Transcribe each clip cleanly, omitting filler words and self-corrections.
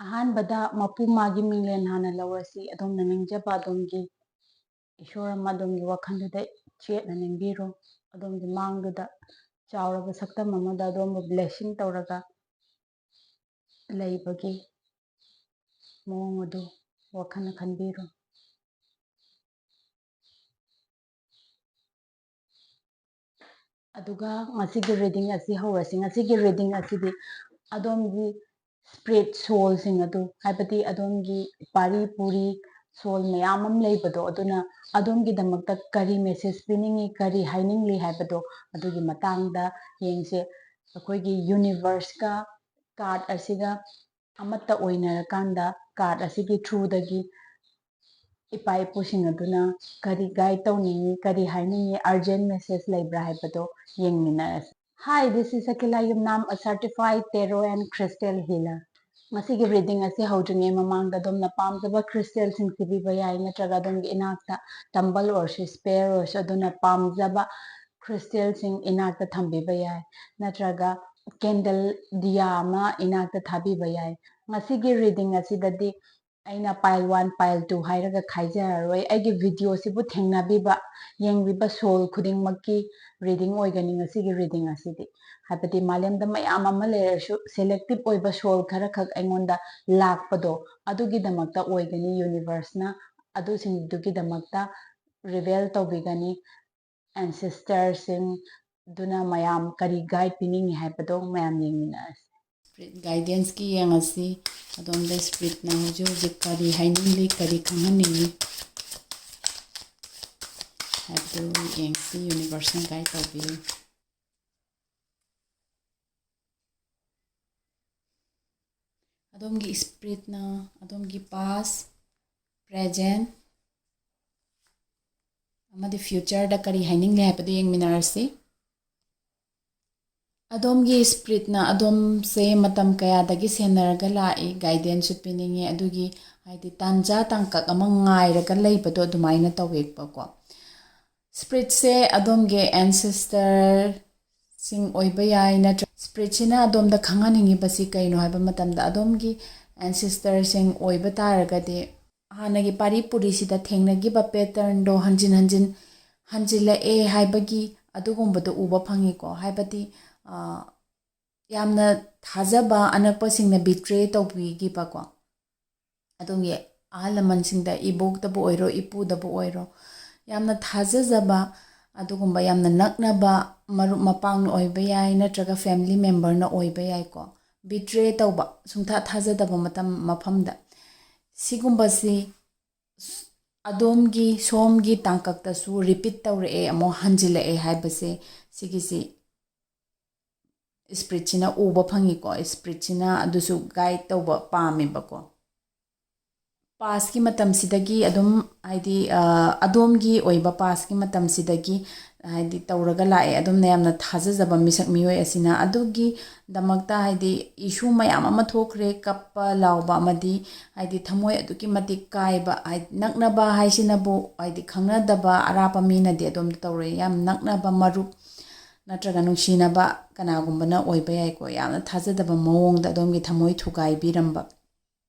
ꯑꯍꯥꯟꯕꯗ ꯃꯄꯨ ꯃꯥꯒꯤ ꯃꯤꯡꯂꯦꯟ ꯍꯥꯟꯅ ꯂꯧꯔꯁꯤ. ꯑꯗꯣꯝꯅ ꯅꯤꯡꯖꯕ ꯑꯗꯣꯝꯒꯤ ꯏꯁꯣꯔ ꯑꯃ ꯑꯗꯣꯝꯒꯤ ꯋꯥꯈꯜꯗꯨꯗ ꯆꯦꯠꯅ ꯅꯤꯡꯕꯤꯔꯣ. ꯑꯗꯣꯝꯒꯤ ꯃꯥꯡꯗꯨꯗ ꯆꯥꯎꯔꯕ ꯁꯛꯇꯝ ꯑꯃꯗ ꯑꯗꯣꯝꯕꯨ ꯕ꯭ꯂꯦꯁꯤꯡ ꯇꯧꯔꯒ ꯂꯩꯕꯒꯤ ꯃꯑꯣꯡ ꯑꯗꯨ ꯋꯥꯈꯜꯅ ꯈꯟꯕꯤꯔꯣ. ꯑꯗꯨꯒ ꯉꯁꯤꯒꯤ ꯔꯤꯗꯤꯡ ꯑꯁꯤ ꯍꯧꯔꯁꯤ. ꯉꯁꯤꯒꯤ ꯔꯤꯗꯤꯡ ꯑꯁꯤꯗꯤ ꯑꯗꯣꯝꯒꯤ ꯁ꯭ꯄꯤꯔꯤꯠ ꯁꯣꯜꯁꯤꯡ ꯑꯗꯨ, ꯍꯥꯏꯕꯗꯤ ꯑꯗꯣꯝꯒꯤ ꯄꯥꯔꯤ ꯄꯨꯔꯤ ꯁꯣꯜ ꯃꯌꯥꯝ ꯑꯃ ꯂꯩꯕꯗꯣ, ꯑꯗꯨꯅ ꯑꯗꯣꯝꯒꯤꯗꯃꯛꯇ ꯀꯔꯤ ꯃꯦꯁꯦꯖ ꯄꯤꯅꯤꯡꯉꯤ, ꯀꯔꯤ ꯍꯥꯏꯅꯤꯡꯂꯤ ꯍꯥꯏꯕꯗꯣ ꯑꯗꯨꯒꯤ ꯃꯇꯥꯡꯗ ꯌꯦꯡꯁꯦ. ꯑꯩꯈꯣꯏꯒꯤ ꯌꯨꯅꯤꯚꯔꯁꯀ ꯀꯥꯔꯗ ꯑꯁꯤꯒ ꯑꯃꯠꯇ ꯑꯣꯏꯅꯔꯀꯥꯟꯗ ꯀꯥꯔꯗ ꯑꯁꯤꯒꯤ ꯊ꯭ꯔꯨꯗꯒꯤ ꯏꯄꯥ ꯏꯄꯨꯁꯤꯡ ꯑꯗꯨꯅ ꯀꯔꯤ ꯒꯥꯏꯗ ꯇꯧꯅꯤꯡꯉꯤ, ꯀꯔꯤ ꯍꯥꯏꯅꯤꯡꯉꯤ, ꯑꯔꯖꯦꯟ ꯃꯦꯁꯦꯖ ꯂꯩꯕ꯭ꯔꯥ ꯍꯥꯏꯕꯗꯣ ꯌꯦꯡꯃꯤꯟꯅꯔꯁꯤ. Hi, this is Akila Yumnam, a certified tarot and crystal healer. ꯉꯁꯤꯒꯤ ꯔꯤꯗꯤꯡ ꯑꯁꯤ ꯍꯧꯗ꯭ꯔꯤꯉꯩ ꯃꯃꯥꯡꯗ ꯑꯗꯣꯝꯅ ꯄꯥꯝꯖꯕ ꯈ꯭ꯔꯤꯁꯇꯦꯜꯁꯤꯡ ꯄꯤꯕꯤꯕ ꯌꯥꯏ, ꯅꯠꯇ꯭ꯔꯒ ꯑꯗꯣꯝꯒꯤ ꯏꯅꯥꯛꯇ ꯇꯝꯕꯜ ꯑꯣꯏꯔꯁꯨ ꯁ꯭ꯄꯦꯌꯔ ꯑꯣꯏꯔꯁꯨ ꯑꯗꯨꯅ ꯄꯥꯝꯖꯕ ꯈ꯭ꯔꯤꯁꯇꯦꯜꯁꯤꯡ ꯏꯅꯥꯛꯇ ꯊꯝꯕꯤꯕ ꯌꯥꯏ, ꯅꯠꯇ꯭ꯔꯒ ꯀꯦꯟꯗꯜ ꯗꯤꯌꯥ ꯑꯃ ꯏꯅꯥꯛꯇ ꯊꯥꯕꯤꯕ ꯌꯥꯏ. ꯉꯁꯤꯒꯤ ꯔꯤꯗꯤꯡ ꯑꯁꯤꯗꯗꯤ ꯑꯩꯅ ꯄꯥꯏꯜ 1, ꯄꯥꯏꯜ 2 ꯍꯥꯏꯔꯒ ꯈꯥꯏꯖꯔꯔꯣꯏ. ꯑꯩꯒꯤ ꯚꯤꯗꯤꯑꯣꯁꯤꯕꯨ ꯊꯦꯡꯅꯕꯤꯕ, ꯌꯦꯡꯕꯤꯕ ꯁꯣꯜ ꯈꯨꯗꯤꯡꯃꯛꯀꯤ ꯔꯤꯗꯤꯡ ꯑꯣꯏꯒꯅꯤ ꯉꯁꯤꯒꯤ ꯔꯤꯗꯤꯡ ꯑꯁꯤꯗꯤ. ꯍꯥꯏꯕꯗꯤ ꯃꯥꯂꯦꯝꯗ ꯃꯌꯥꯝ ꯑꯃ ꯂꯩꯔꯁꯨ ꯁꯦꯂꯦꯛꯇꯤꯞ ꯑꯣꯏꯕ ꯁꯣꯜ ꯈꯔꯈꯛ ꯑꯩꯉꯣꯟꯗ ꯂꯥꯛꯄꯗꯣ, ꯑꯗꯨꯒꯤꯗꯃꯛꯇ ꯑꯣꯏꯒꯅꯤ. ꯌꯨꯅꯤꯚꯔꯁꯅ ꯑꯗꯨꯁꯤꯡꯗꯨꯒꯤꯗꯃꯛꯇ ꯔꯤꯚꯦꯜ ꯇꯧꯕꯤꯒꯅꯤ. ꯑꯦꯟꯁꯤꯁꯇꯔꯁꯤꯡ ꯑꯗꯨꯅ ꯃꯌꯥꯝ ꯀꯔꯤ ꯒꯥꯏꯗ ꯄꯤꯅꯤꯡꯉꯤ ꯍꯥꯏꯕꯗꯣ ꯃꯌꯥꯝ ꯌꯦꯡꯃꯤꯟꯅꯔꯁꯤ. ꯁ꯭ꯄꯤꯔꯤꯠ ꯒꯥꯏꯗꯦꯟꯁꯀꯤ ꯌꯦꯡꯉꯁꯤ. ꯑꯗꯣꯝꯗ ꯁ꯭ꯄꯤꯔꯤꯠꯅ ꯍꯧꯖꯤꯛ ꯍꯧꯖꯤꯛ ꯀꯔꯤ ꯍꯥꯏꯅꯤꯡꯂꯤ, ꯀꯔꯤ ꯈꯪꯍꯟꯅꯤꯡꯉꯤ ꯍꯥꯏꯕꯗꯨ ꯌꯦꯡꯁꯤ. ꯌꯨꯅꯤꯚꯔꯁꯅ ꯒꯥꯏꯗ ꯇꯧꯕꯤꯌꯨ. ꯑꯗꯣꯝꯒꯤ ꯁ꯭ꯄꯤꯔꯤꯠꯅ ꯑꯗꯣꯝꯒꯤ ꯄꯥꯁ, ꯄ꯭ꯔꯦꯖꯦꯟ ꯑꯃꯗꯤ ꯐ꯭ꯌꯨꯆꯔꯗ ꯀꯔꯤ ꯍꯥꯏꯅꯤꯡꯂꯤ ꯍꯥꯏꯕꯗꯨ ꯌꯦꯡꯃꯤꯟꯅꯔꯁꯤ. ꯑꯗꯣꯝꯒꯤ ꯁ꯭ꯄꯤꯔꯤꯠꯅ ꯑꯗꯣꯝꯁꯦ ꯃꯇꯝ ꯀꯌꯥꯗꯒꯤ ꯁꯦꯟꯅꯔꯒ ꯂꯥꯛꯏ, ꯒꯥꯏꯗꯦꯟꯁꯁꯨ ꯄꯤꯅꯤꯡꯉꯤ, ꯑꯗꯨꯒꯤ ꯍꯥꯏꯗꯤ ꯇꯥꯟꯖꯥ ꯇꯥꯡꯀꯛ ꯑꯃ ꯉꯥꯏꯔꯒ ꯂꯩꯕꯗꯣ ꯑꯗꯨꯃꯥꯏꯅ ꯇꯧꯋꯦꯕꯀꯣ. ꯁ꯭ꯄꯤꯔꯤꯠꯁꯦ ꯑꯗꯣꯝꯒꯤ ꯑꯦꯟꯁꯤꯁꯇꯔꯁꯤꯡ ꯑꯣꯏꯕ ꯌꯥꯏ, ꯅꯠꯇ꯭ꯔꯒ ꯁ꯭ꯄꯤꯔꯤꯠꯁꯤꯅ ꯑꯗꯣꯝꯗ ꯈꯪꯍꯟꯅꯤꯡꯉꯤꯕꯁꯤ ꯀꯩꯅꯣ ꯍꯥꯏꯕ ꯃꯇꯝꯗ ꯑꯗꯣꯝꯒꯤ ꯑꯦꯟꯁꯤꯁꯇꯔꯁꯤꯡ ꯑꯣꯏꯕ ꯇꯥꯔꯒꯗꯤ ꯍꯥꯟꯅꯒꯤ ꯄꯥꯔꯤ ꯄꯨꯔꯤꯁꯤꯗ ꯊꯦꯡꯅꯈꯤꯕ ꯄꯦꯇꯔꯟꯗꯣ ꯍꯟꯖꯤꯟ ꯍꯟꯖꯤꯟ ꯍꯟꯖꯤꯜꯂꯛꯑꯦ ꯍꯥꯏꯕꯒꯤ ꯑꯗꯨꯒꯨꯝꯕꯗꯣ ꯎꯕ ꯐꯪꯉꯤꯀꯣ. ꯍꯥꯏꯕꯗꯤ ꯌꯥꯝꯅ ꯊꯥꯖꯕ ꯑꯅꯛꯄꯁꯤꯡꯅ ꯕꯤꯇ꯭ꯔꯦ ꯇꯧꯕꯤꯈꯤꯕꯀꯣ. ꯑꯗꯣꯝꯒꯤ ꯑꯍꯜ ꯂꯃꯟꯁꯤꯡꯗ, ꯏꯕꯣꯛꯇꯕꯨ ꯑꯣꯏꯔꯣ, ꯏꯄꯨꯗꯕꯨ ꯑꯣꯏꯔꯣ, ꯌꯥꯝꯅ ꯊꯥꯖꯖꯕ ꯑꯗꯨꯒꯨꯝꯕ ꯌꯥꯝꯅ ꯅꯛꯅꯕ ꯃꯔꯨꯞ ꯃꯄꯥꯡꯅ ꯑꯣꯏꯕ ꯌꯥꯏ, ꯅꯠꯇ꯭ꯔꯒ ꯐꯦꯃꯤꯂꯤ ꯃꯦꯝꯕꯔꯅ ꯑꯣꯏꯕ ꯌꯥꯏꯀꯣ. ꯕꯤꯇ꯭ꯔꯦ ꯇꯧꯕ, ꯁꯨꯡꯊꯥ ꯊꯥꯖꯗꯕ ꯃꯐꯝꯗ ꯁꯤꯒꯨꯝꯕꯁꯤ ꯑꯗꯣꯝꯒꯤ ꯁꯣꯝꯒꯤ ꯇꯥꯡꯀꯛꯇꯁꯨ ꯔꯤꯄꯤꯠ ꯇꯧꯔꯛꯑꯦ, ꯑꯃꯨꯛ ꯍꯟꯖꯤꯜꯂꯛꯑꯦ ꯍꯥꯏꯕꯁꯦ ꯁꯤꯒꯤꯁꯤ ꯁ꯭ꯄꯤꯔꯤꯠꯁꯤꯅ ꯎꯕ ꯐꯪꯉꯤꯀꯣ. ꯁ꯭ꯄꯤꯔꯤꯠꯁꯤꯅ ꯑꯗꯨꯁꯨ ꯒꯥꯏꯗ ꯇꯧꯕ ꯄꯥꯝꯃꯦꯕꯀꯣ. ꯄꯥꯁꯀꯤ ꯃꯇꯝꯁꯤꯗꯒꯤ ꯑꯗꯨꯝ ꯍꯥꯏꯗꯤ ꯑꯗꯣꯝꯒꯤ ꯑꯣꯏꯕ ꯄꯥꯁꯀꯤ ꯃꯇꯝꯁꯤꯗꯒꯤ ꯍꯥꯏꯗꯤ ꯇꯧꯔꯒ ꯂꯥꯛꯑꯦ. ꯑꯗꯣꯝꯅ ꯌꯥꯝꯅ ꯊꯥꯖꯖꯕ ꯃꯤꯁꯛ ꯃꯤꯑꯣꯏ ꯑꯁꯤꯅ ꯑꯗꯨꯒꯤꯗꯃꯛꯇ ꯍꯥꯏꯗꯤ ꯏꯁꯨ ꯃꯌꯥꯝ ꯑꯃ ꯊꯣꯛꯈ꯭ꯔꯦ, ꯀꯞꯄ ꯂꯥꯎꯕ ꯑꯃꯗꯤ ꯍꯥꯏꯗꯤ ꯊꯃꯣꯏ ꯑꯗꯨꯛꯀꯤ ꯃꯇꯤꯛ ꯀꯥꯏꯕ. ꯅꯛꯅꯕ ꯍꯥꯏꯁꯤꯅꯕꯨ ꯍꯥꯏꯗꯤ ꯈꯪꯅꯗꯕ ꯑꯔꯥꯞꯄ ꯃꯤꯅꯗꯤ ꯑꯗꯣꯝꯗ ꯇꯧꯔꯛꯑꯦ. ꯌꯥꯝ ꯅꯛꯅꯕ ꯃꯔꯨꯞ ꯅꯠꯇ꯭ꯔꯒ ꯅꯨꯡꯁꯤꯅꯕ ꯀꯅꯥꯒꯨꯝꯕꯅ ꯑꯣꯏꯕ ꯌꯥꯏꯀꯣ. ꯌꯥꯝꯅ ꯊꯥꯖꯗꯕ ꯃꯑꯣꯡꯗ ꯑꯗꯣꯝꯒꯤ ꯊꯃꯣꯏ ꯊꯨꯒꯥꯏꯕꯤꯔꯝꯕ.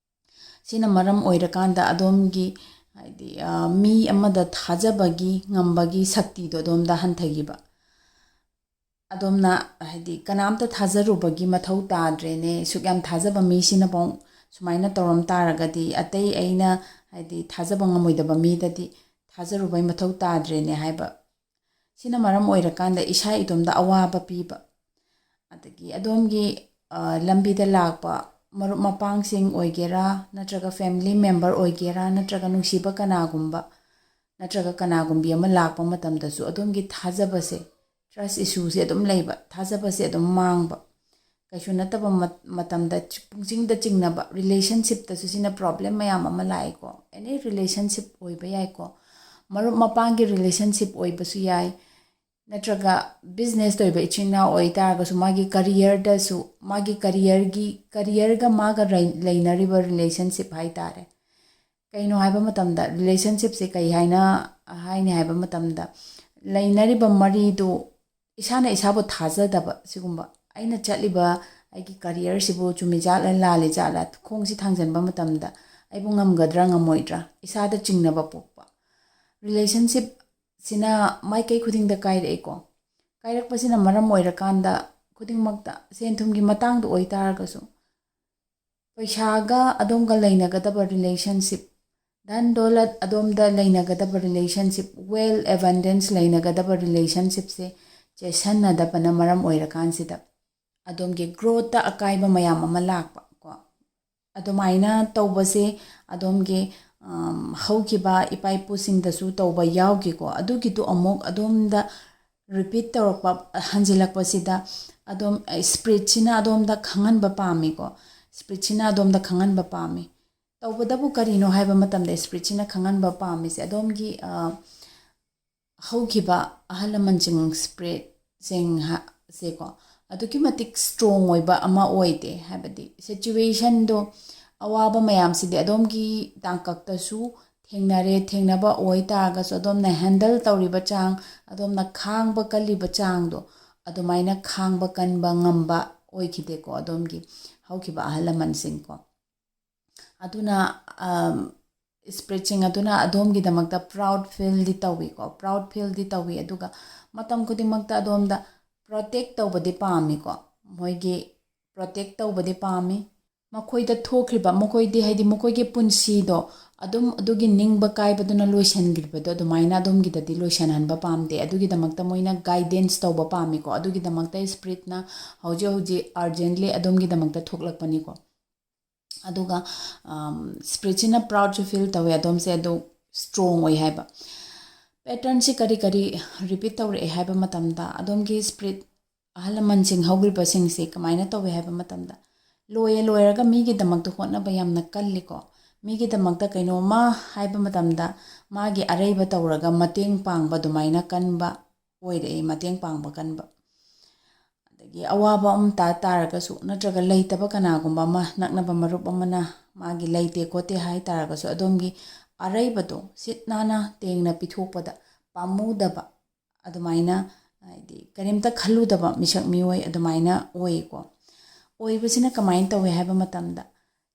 ꯁꯤꯅ ꯃꯔꯝ ꯑꯣꯏꯔꯀꯥꯟꯗ ꯑꯗꯣꯝꯒꯤ ꯍꯥꯏꯗꯤ ꯃꯤ ꯑꯃꯗ ꯊꯥꯖꯕꯒꯤ ꯉꯝꯕꯒꯤ ꯁꯛꯇꯤꯗꯣ ꯑꯗꯣꯝꯗ ꯍꯟꯊꯈꯤꯕ. ꯑꯗꯣꯝꯅ ꯍꯥꯏꯗꯤ ꯀꯅꯥꯝꯇ ꯊꯥꯖꯔꯨꯕꯒꯤ ꯃꯊꯧ ꯇꯥꯗ꯭ꯔꯦꯅꯦ. ꯁꯨꯛ ꯌꯥꯝ ꯊꯥꯖꯕ ꯃꯤꯁꯤꯅꯐꯥꯎ ꯁꯨꯃꯥꯏꯅ ꯇꯧꯔꯝ ꯇꯥꯔꯒꯗꯤ ꯑꯇꯩ ꯑꯩꯅ ꯍꯥꯏꯗꯤ ꯊꯥꯖꯕ ꯉꯝꯃꯣꯏꯗꯕ ꯃꯤꯗꯗꯤ ꯊꯥꯖꯔꯨꯕꯩ ꯃꯊꯧ ꯇꯥꯗ꯭ꯔꯦꯅꯦ ꯍꯥꯏꯕ. ꯁꯤꯅ ꯃꯔꯝ ꯑꯣꯏꯔꯀꯥꯟꯗ ꯏꯁꯥ ꯏꯇꯣꯝꯗ ꯑꯋꯥꯕ ꯄꯤꯕ. ꯑꯗꯒꯤ ꯑꯗꯣꯝꯒꯤ ꯂꯝꯕꯤꯗ ꯂꯥꯛꯄ ꯃꯔꯨꯞ ꯃꯄꯥꯡꯁꯤꯡ ꯑꯣꯏꯒꯦꯔꯥ, ꯅꯠꯇ꯭ꯔꯒ ꯐꯦꯃꯤꯂꯤ ꯃꯦꯝꯕꯔ ꯑꯣꯏꯒꯦꯔꯥ, ꯅꯠꯇ꯭ꯔꯒ ꯅꯨꯡꯁꯤꯕ ꯀꯅꯥꯒꯨꯝꯕ ꯅꯠꯇ꯭ꯔꯒ ꯀꯅꯥꯒꯨꯝꯕꯤ ꯑꯃ ꯂꯥꯛꯄ ꯃꯇꯝꯗꯁꯨ ꯑꯗꯣꯝꯒꯤ ꯊꯥꯖꯕꯁꯦ, ꯇ꯭ꯔꯁ ꯏꯁꯨꯁꯦ ꯑꯗꯨꯝ ꯂꯩꯕ, ꯊꯥꯖꯕꯁꯦ ꯑꯗꯨꯝ ꯃꯥꯡꯕ. ꯀꯩꯁꯨ ꯅꯠꯇꯕ ꯃꯇꯝꯗ ꯄꯨꯡꯆꯤꯡꯗ ꯆꯤꯡꯅꯕ. ꯔꯤꯂꯦꯁꯟꯁꯤꯞꯇꯁꯨ ꯁꯤꯅ ꯄ꯭ꯔꯣꯕ꯭ꯂꯦꯝ ꯃꯌꯥꯝ ꯑꯃ ꯂꯥꯛꯑꯦꯀꯣ. ꯑꯦꯅꯤ ꯔꯤꯂꯦꯁꯟꯁꯤꯞ ꯑꯣꯏꯕ ꯌꯥꯏꯀꯣ. ꯃꯔꯨꯞ ꯃꯄꯥꯡꯒꯤ ꯔꯤꯂꯦꯁꯟꯁꯤꯞ ꯑꯣꯏꯕꯁꯨ ꯌꯥꯏ, ꯅꯠꯇ꯭ꯔꯒ ꯕꯤꯖꯤꯅꯦꯁ ꯇꯧꯔꯤꯕ ꯏꯆꯤꯟ ꯏꯅꯥꯎ ꯑꯣꯏꯇꯥꯔꯒꯁꯨ ꯃꯥꯒꯤ ꯀꯔꯤꯌꯔꯗꯁꯨ, ꯃꯥꯒꯤ ꯀꯔꯤꯌꯔꯒ ꯃꯥꯒ ꯂꯩꯅꯔꯤꯕ ꯔꯤꯂꯦꯁꯟꯁꯤꯞ ꯍꯥꯏꯇꯥꯔꯦ. ꯀꯩꯅꯣ ꯍꯥꯏꯕ ꯃꯇꯝꯗ ꯔꯤꯂꯦꯁꯟꯁꯤꯞꯁꯦ ꯀꯩ ꯍꯥꯏꯅꯤ ꯍꯥꯏꯕ ꯃꯇꯝꯗ ꯂꯩꯅꯔꯤꯕ ꯃꯔꯤꯗꯨ ꯏꯁꯥꯅ ꯏꯁꯥꯕꯨ ꯊꯥꯖꯗꯕ. ꯁꯤꯒꯨꯝꯕ ꯑꯩꯅ ꯆꯠꯂꯤꯕ ꯑꯩꯒꯤ ꯀꯔꯤꯌꯔꯁꯤꯕꯨ ꯆꯨꯝꯃꯤ ꯖꯥꯠꯂ ꯂꯥꯜꯂꯤ ꯖꯥꯠꯂ ꯈꯣꯡꯁꯤ ꯊꯥꯡꯖꯟꯕ ꯃꯇꯝꯗ ꯑꯩꯕꯨ ꯉꯝꯒꯗ꯭ꯔꯥ ꯉꯝꯃꯣꯏꯗ꯭ꯔꯥ ꯏꯁꯥꯗ ꯆꯤꯡꯅꯕ ꯄꯣꯛꯄ ꯔꯤꯂꯦꯁꯟꯁꯤꯞꯁꯤꯅ ꯃꯥꯏꯀꯩ ꯈꯨꯗꯤꯡꯗ ꯀꯥꯏꯔꯛꯏꯀꯣ ꯀꯥꯏꯔꯛꯄꯁꯤꯅ ꯃꯔꯝ ꯑꯣꯏꯔꯀꯥꯟꯗ ꯈꯨꯗꯤꯡꯃꯛꯇ ꯁꯦꯟ ꯊꯨꯝꯒꯤ ꯃꯇꯥꯡꯗ ꯑꯣꯏꯇꯥꯔꯒꯁꯨ ꯄꯩꯁꯥꯒ ꯑꯗꯣꯝꯒ ꯂꯩꯅꯒꯗꯕ ꯔꯤꯂꯦꯁꯟꯁꯤꯞ ꯙꯟ ꯗꯣꯂꯠ ꯑꯗꯣꯝꯗ ꯂꯩꯅꯒꯗꯕ ꯔꯤꯂꯦꯁꯟꯁꯤꯞ ꯋꯦꯜ ꯑꯦꯕꯟꯗꯦꯟꯁ ꯂꯩꯅꯒꯗꯕ ꯔꯤꯂꯦꯁꯟꯁꯤꯞꯁꯦ ꯆꯦꯁꯟꯅꯗꯕꯅ ꯃꯔꯝ ꯑꯣꯏꯔꯀꯥꯟꯁꯤꯗ ꯑꯗꯣꯝꯒꯤ ꯒ꯭ꯔꯣꯠꯇ ꯑꯀꯥꯏꯕ ꯃꯌꯥꯝ ꯑꯃ ꯂꯥꯛꯄ ꯀꯣ ꯑꯗꯨꯃꯥꯏꯅ ꯇꯧꯕꯁꯦ ꯑꯗꯣꯝꯒꯤ ꯍꯧꯈꯤꯕ ꯏꯄꯥ ꯏꯄꯨꯁꯤꯡꯗꯁꯨ ꯇꯧꯕ ꯌꯥꯎꯈꯤꯀꯣ ꯑꯗꯨꯒꯤꯗꯨ ꯑꯃꯨꯛ ꯑꯗꯣꯝꯗ ꯔꯤꯄꯤꯠ ꯇꯧꯔꯛꯄ ꯍꯟꯖꯤꯜꯂꯛꯄꯁꯤꯗ ꯑꯗꯣꯝ ꯁ꯭ꯄꯤꯔꯤꯠꯁꯤꯅ ꯑꯗꯣꯝꯗ ꯈꯪꯍꯟꯕ ꯄꯥꯝꯃꯤꯀꯣ ꯁ꯭ꯄꯤꯔꯤꯠꯁꯤꯅ ꯑꯗꯣꯝꯗ ꯈꯪꯍꯟꯕ ꯄꯥꯝꯃꯤ ꯇꯧꯕꯗꯕꯨ ꯀꯔꯤꯅꯣ ꯍꯥꯏꯕ ꯃꯇꯝꯗ ꯁ꯭ꯄꯤꯔꯤꯠꯁꯤꯅ ꯈꯪꯍꯟꯕ ꯄꯥꯝꯃꯤꯁꯦ ꯑꯗꯣꯝꯒꯤ ꯍꯧꯈꯤꯕ ꯑꯍꯜ ꯂꯃꯟꯁꯤꯡ ꯁ꯭ꯄꯤꯔꯤꯠꯁꯤꯡꯁꯦꯀꯣ ꯑꯗꯨꯛꯀꯤ ꯃꯇꯤꯛ ꯁ꯭ꯇ꯭ꯔꯣꯡ ꯑꯣꯏꯕ ꯑꯃ ꯑꯣꯏꯗꯦ ꯍꯥꯏꯕꯗꯤ ꯁꯤꯆꯨꯋꯦꯁꯟꯗꯣ ꯑꯋꯥꯕ ꯃꯌꯥꯝꯁꯤꯗꯤ ꯑꯗꯣꯝꯒꯤ ꯇꯥꯡꯀꯛꯇꯁꯨ ꯊꯦꯡꯅꯕ ꯑꯣꯏꯇꯥꯔꯒꯁꯨ ꯑꯗꯣꯝꯅ ꯍꯦꯟꯗꯜ ꯇꯧꯔꯤꯕ ꯆꯥꯡ ꯑꯗꯣꯝꯅ ꯈꯥꯡꯕ ꯀꯜꯂꯤꯕ ꯆꯥꯡꯗꯣ ꯑꯗꯨꯃꯥꯏꯅ ꯈꯥꯡꯕ ꯀꯟꯕ ꯉꯝꯕ ꯑꯣꯏꯈꯤꯗꯦꯀꯣ ꯑꯗꯣꯝꯒꯤ ꯍꯧꯈꯤꯕ ꯑꯍꯜ ꯂꯃꯟꯁꯤꯡꯀꯣ ꯑꯗꯨꯅ ꯁ꯭ꯄꯤꯔꯤꯠꯁꯤꯡ ꯑꯗꯨꯅ ꯑꯗꯣꯝꯒꯤꯗꯃꯛꯇ ꯄ꯭ꯔꯥꯎꯠ ꯐꯤꯜꯗꯤ ꯇꯧꯋꯤꯀꯣ ꯄ꯭ꯔꯥꯎꯠ ꯐꯤꯜꯗꯤ ꯇꯧꯋꯤ ꯑꯗꯨꯒ ꯃꯇꯝ ꯈꯨꯗꯤꯡꯃꯛꯇ ꯑꯗꯣꯝꯗ ꯄ꯭ꯔꯣꯇꯦꯛ ꯇꯧꯕꯗꯤ ꯄꯥꯝꯃꯤꯀꯣ ꯃꯣꯏꯒꯤ ꯄ꯭ꯔꯣꯇꯦꯛ ꯇꯧꯕꯗꯤ ꯄꯥꯝꯃꯤ ꯃꯈꯣꯏꯗ ꯊꯣꯛꯈ꯭ꯔꯤꯕ ꯃꯈꯣꯏꯗꯤ ꯍꯥꯏꯗꯤ ꯃꯈꯣꯏꯒꯤ ꯄꯨꯟꯁꯤꯗꯣ ꯑꯗꯨꯝ ꯑꯗꯨꯒꯤ ꯅꯤꯡꯕ ꯀꯥꯏꯕꯗꯨꯅ ꯂꯣꯏꯁꯤꯟꯈ꯭ꯔꯤꯕꯗꯣ ꯑꯗꯨꯃꯥꯏꯅ ꯑꯗꯣꯝꯒꯤꯗꯗꯤ ꯂꯣꯏꯁꯤꯟꯍꯟꯕ ꯄꯥꯝꯗꯦ ꯑꯗꯨꯒꯤꯗꯃꯛꯇ ꯃꯣꯏꯅ ꯒꯥꯏꯗꯦꯟꯁ ꯇꯧꯕ ꯄꯥꯝꯃꯤꯀꯣ ꯑꯗꯨꯒꯤꯗꯃꯛꯇ ꯁ꯭ꯄꯤꯔꯤꯠꯅ ꯍꯧꯖꯤꯛ ꯍꯧꯖꯤꯛ ꯑꯔꯖꯦꯟꯠꯂꯤ ꯑꯗꯣꯝꯒꯤꯗꯃꯛꯇ ꯊꯣꯛꯂꯛꯄꯅꯤꯀꯣ ꯑꯗꯨꯒ ꯁ꯭ꯄꯤꯔꯤꯠꯁꯤꯅ ꯄ꯭ꯔꯥꯎꯠꯁꯨ ꯐꯤꯜ ꯇꯧꯋꯦ ꯑꯗꯣꯝꯁꯦ ꯑꯗꯨ ꯁ꯭ꯇ꯭ꯔꯣꯡ ꯑꯣꯏ ꯍꯥꯏꯕ ꯄꯦꯇꯔꯟꯁꯤ ꯀꯔꯤ ꯀꯔꯤ ꯔꯤꯄꯤꯠ ꯇꯧꯔꯛꯑꯦ ꯍꯥꯏꯕ ꯃꯇꯝꯗ ꯑꯗꯣꯝꯒꯤ ꯁ꯭ꯄꯤꯔꯤꯠ ꯑꯍꯜ ꯂꯃꯟꯁꯤꯡ ꯍꯧꯈ꯭ꯔꯤꯕꯁꯤꯡꯁꯤ ꯀꯃꯥꯏꯅ ꯇꯧꯋꯦ ꯍꯥꯏꯕ ꯃꯇꯝꯗ ꯂꯣꯏꯔꯒ ꯃꯤꯒꯤꯗꯃꯛꯇ ꯍꯣꯠꯅꯕ ꯌꯥꯝꯅ ꯀꯜꯂꯤꯀꯣ ꯃꯤꯒꯤꯗꯃꯛꯇ ꯀꯩꯅꯣꯝꯃ ꯍꯥꯏꯕ ꯃꯇꯝꯗ ꯃꯥꯒꯤ ꯑꯔꯩꯕ ꯇꯧꯔꯒ ꯃꯇꯦꯡ ꯄꯥꯡꯕ ꯑꯗꯨꯃꯥꯏꯅ ꯀꯟꯕ ꯑꯣꯏꯔꯛꯏ ꯃꯇꯦꯡ ꯄꯥꯡꯕ ꯀꯟꯕ ꯑꯗꯒꯤ ꯑꯋꯥꯕ ꯑꯃ ꯇꯥꯔꯒꯁꯨ ꯅꯠꯇ꯭ꯔꯒ ꯂꯩꯇꯕ ꯀꯅꯥꯒꯨꯝꯕ ꯑꯃ ꯅꯛꯅꯕ ꯃꯔꯨꯞ ꯑꯃꯅ ꯃꯥꯒꯤ ꯂꯩꯇꯦ ꯈꯣꯠꯇꯦ ꯍꯥꯏ ꯇꯥꯔꯒꯁꯨ ꯑꯗꯣꯝꯒꯤ ꯑꯔꯩꯕꯗꯣ ꯁꯤꯠ ꯅꯥꯟꯅ ꯇꯦꯡꯅ ꯄꯤꯊꯣꯛꯄꯗ ꯄꯥꯝꯃꯨꯗꯕ ꯑꯗꯨꯃꯥꯏꯅ ꯍꯥꯏꯗꯤ ꯀꯔꯤꯝꯇ ꯈꯜꯂꯨꯗꯕ ꯃꯤꯁꯛ ꯃꯤꯑꯣꯏ ꯑꯗꯨꯃꯥꯏꯅ ꯑꯣꯏꯀꯣ ꯑꯣꯏꯕꯁꯤꯅ ꯀꯃꯥꯏꯅ ꯇꯧꯋꯦ ꯍꯥꯏꯕ ꯃꯇꯝꯗ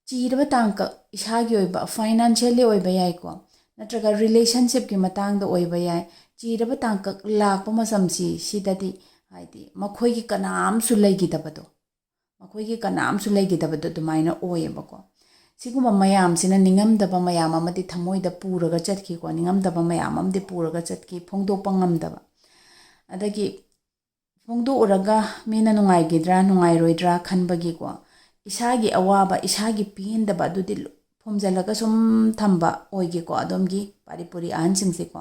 ꯆꯤꯔꯕ ꯇꯥꯡꯀꯛ ꯏꯁꯥꯒꯤ ꯑꯣꯏꯕ ꯐꯥꯏꯅꯥꯟꯁꯤꯌꯦꯜꯂꯤ ꯑꯣꯏꯕ ꯌꯥꯏꯀꯣ ꯅꯠꯇ꯭ꯔꯒ ꯔꯤꯂꯦꯁꯟꯁꯤꯞꯀꯤ ꯃꯇꯥꯡꯗ ꯑꯣꯏꯕ ꯌꯥꯏ ꯆꯤꯔꯕ ꯇꯥꯡꯀꯛ ꯂꯥꯛꯄ ꯁꯤꯗꯗꯤ ꯍꯥꯏꯗꯤ ꯃꯈꯣꯏꯒꯤ ꯀꯅꯥꯝꯁꯨ ꯂꯩꯈꯤꯗꯕꯗꯣ ꯑꯗꯨꯃꯥꯏꯅ ꯑꯣꯏꯌꯦꯕꯀꯣ ꯁꯤꯒꯨꯝꯕ ꯃꯌꯥꯝꯁꯤꯅ ꯅꯤꯡꯉꯝꯗꯕ ꯃꯌꯥꯝ ꯑꯃꯗꯤ ꯊꯃꯣꯏꯗ ꯄꯨꯔꯒ ꯆꯠꯈꯤꯀꯣ ꯅꯤꯡꯉꯝꯗꯕ ꯃꯌꯥꯝ ꯑꯃꯗꯤ ꯄꯨꯔꯒ ꯆꯠꯈꯤ ꯐꯣꯡꯗꯣꯛꯄ ꯉꯝꯗꯕ ꯑꯗꯒꯤ ꯐꯣꯡꯗꯣꯛꯎꯔꯒ ꯃꯤꯅ ꯅꯨꯡꯉꯥꯏꯒꯗ꯭ꯔꯥ ꯅꯨꯡꯉꯥꯏꯔꯣꯏꯗ꯭ꯔꯥ ꯈꯟꯕꯒꯤꯀꯣ ꯏꯁꯥꯒꯤ ꯑꯋꯥꯕ ꯏꯁꯥꯒꯤ ꯄꯦꯟꯗꯕ ꯑꯗꯨꯗꯤ ꯐꯨꯝꯖꯤꯜꯂꯒ ꯁꯨꯝ ꯊꯝꯕ ꯑꯣꯏꯒꯤꯀꯣ ꯑꯗꯣꯝꯒꯤ ꯄꯥꯔꯤ ꯑꯍꯟꯁꯤꯡꯁꯦꯀꯣ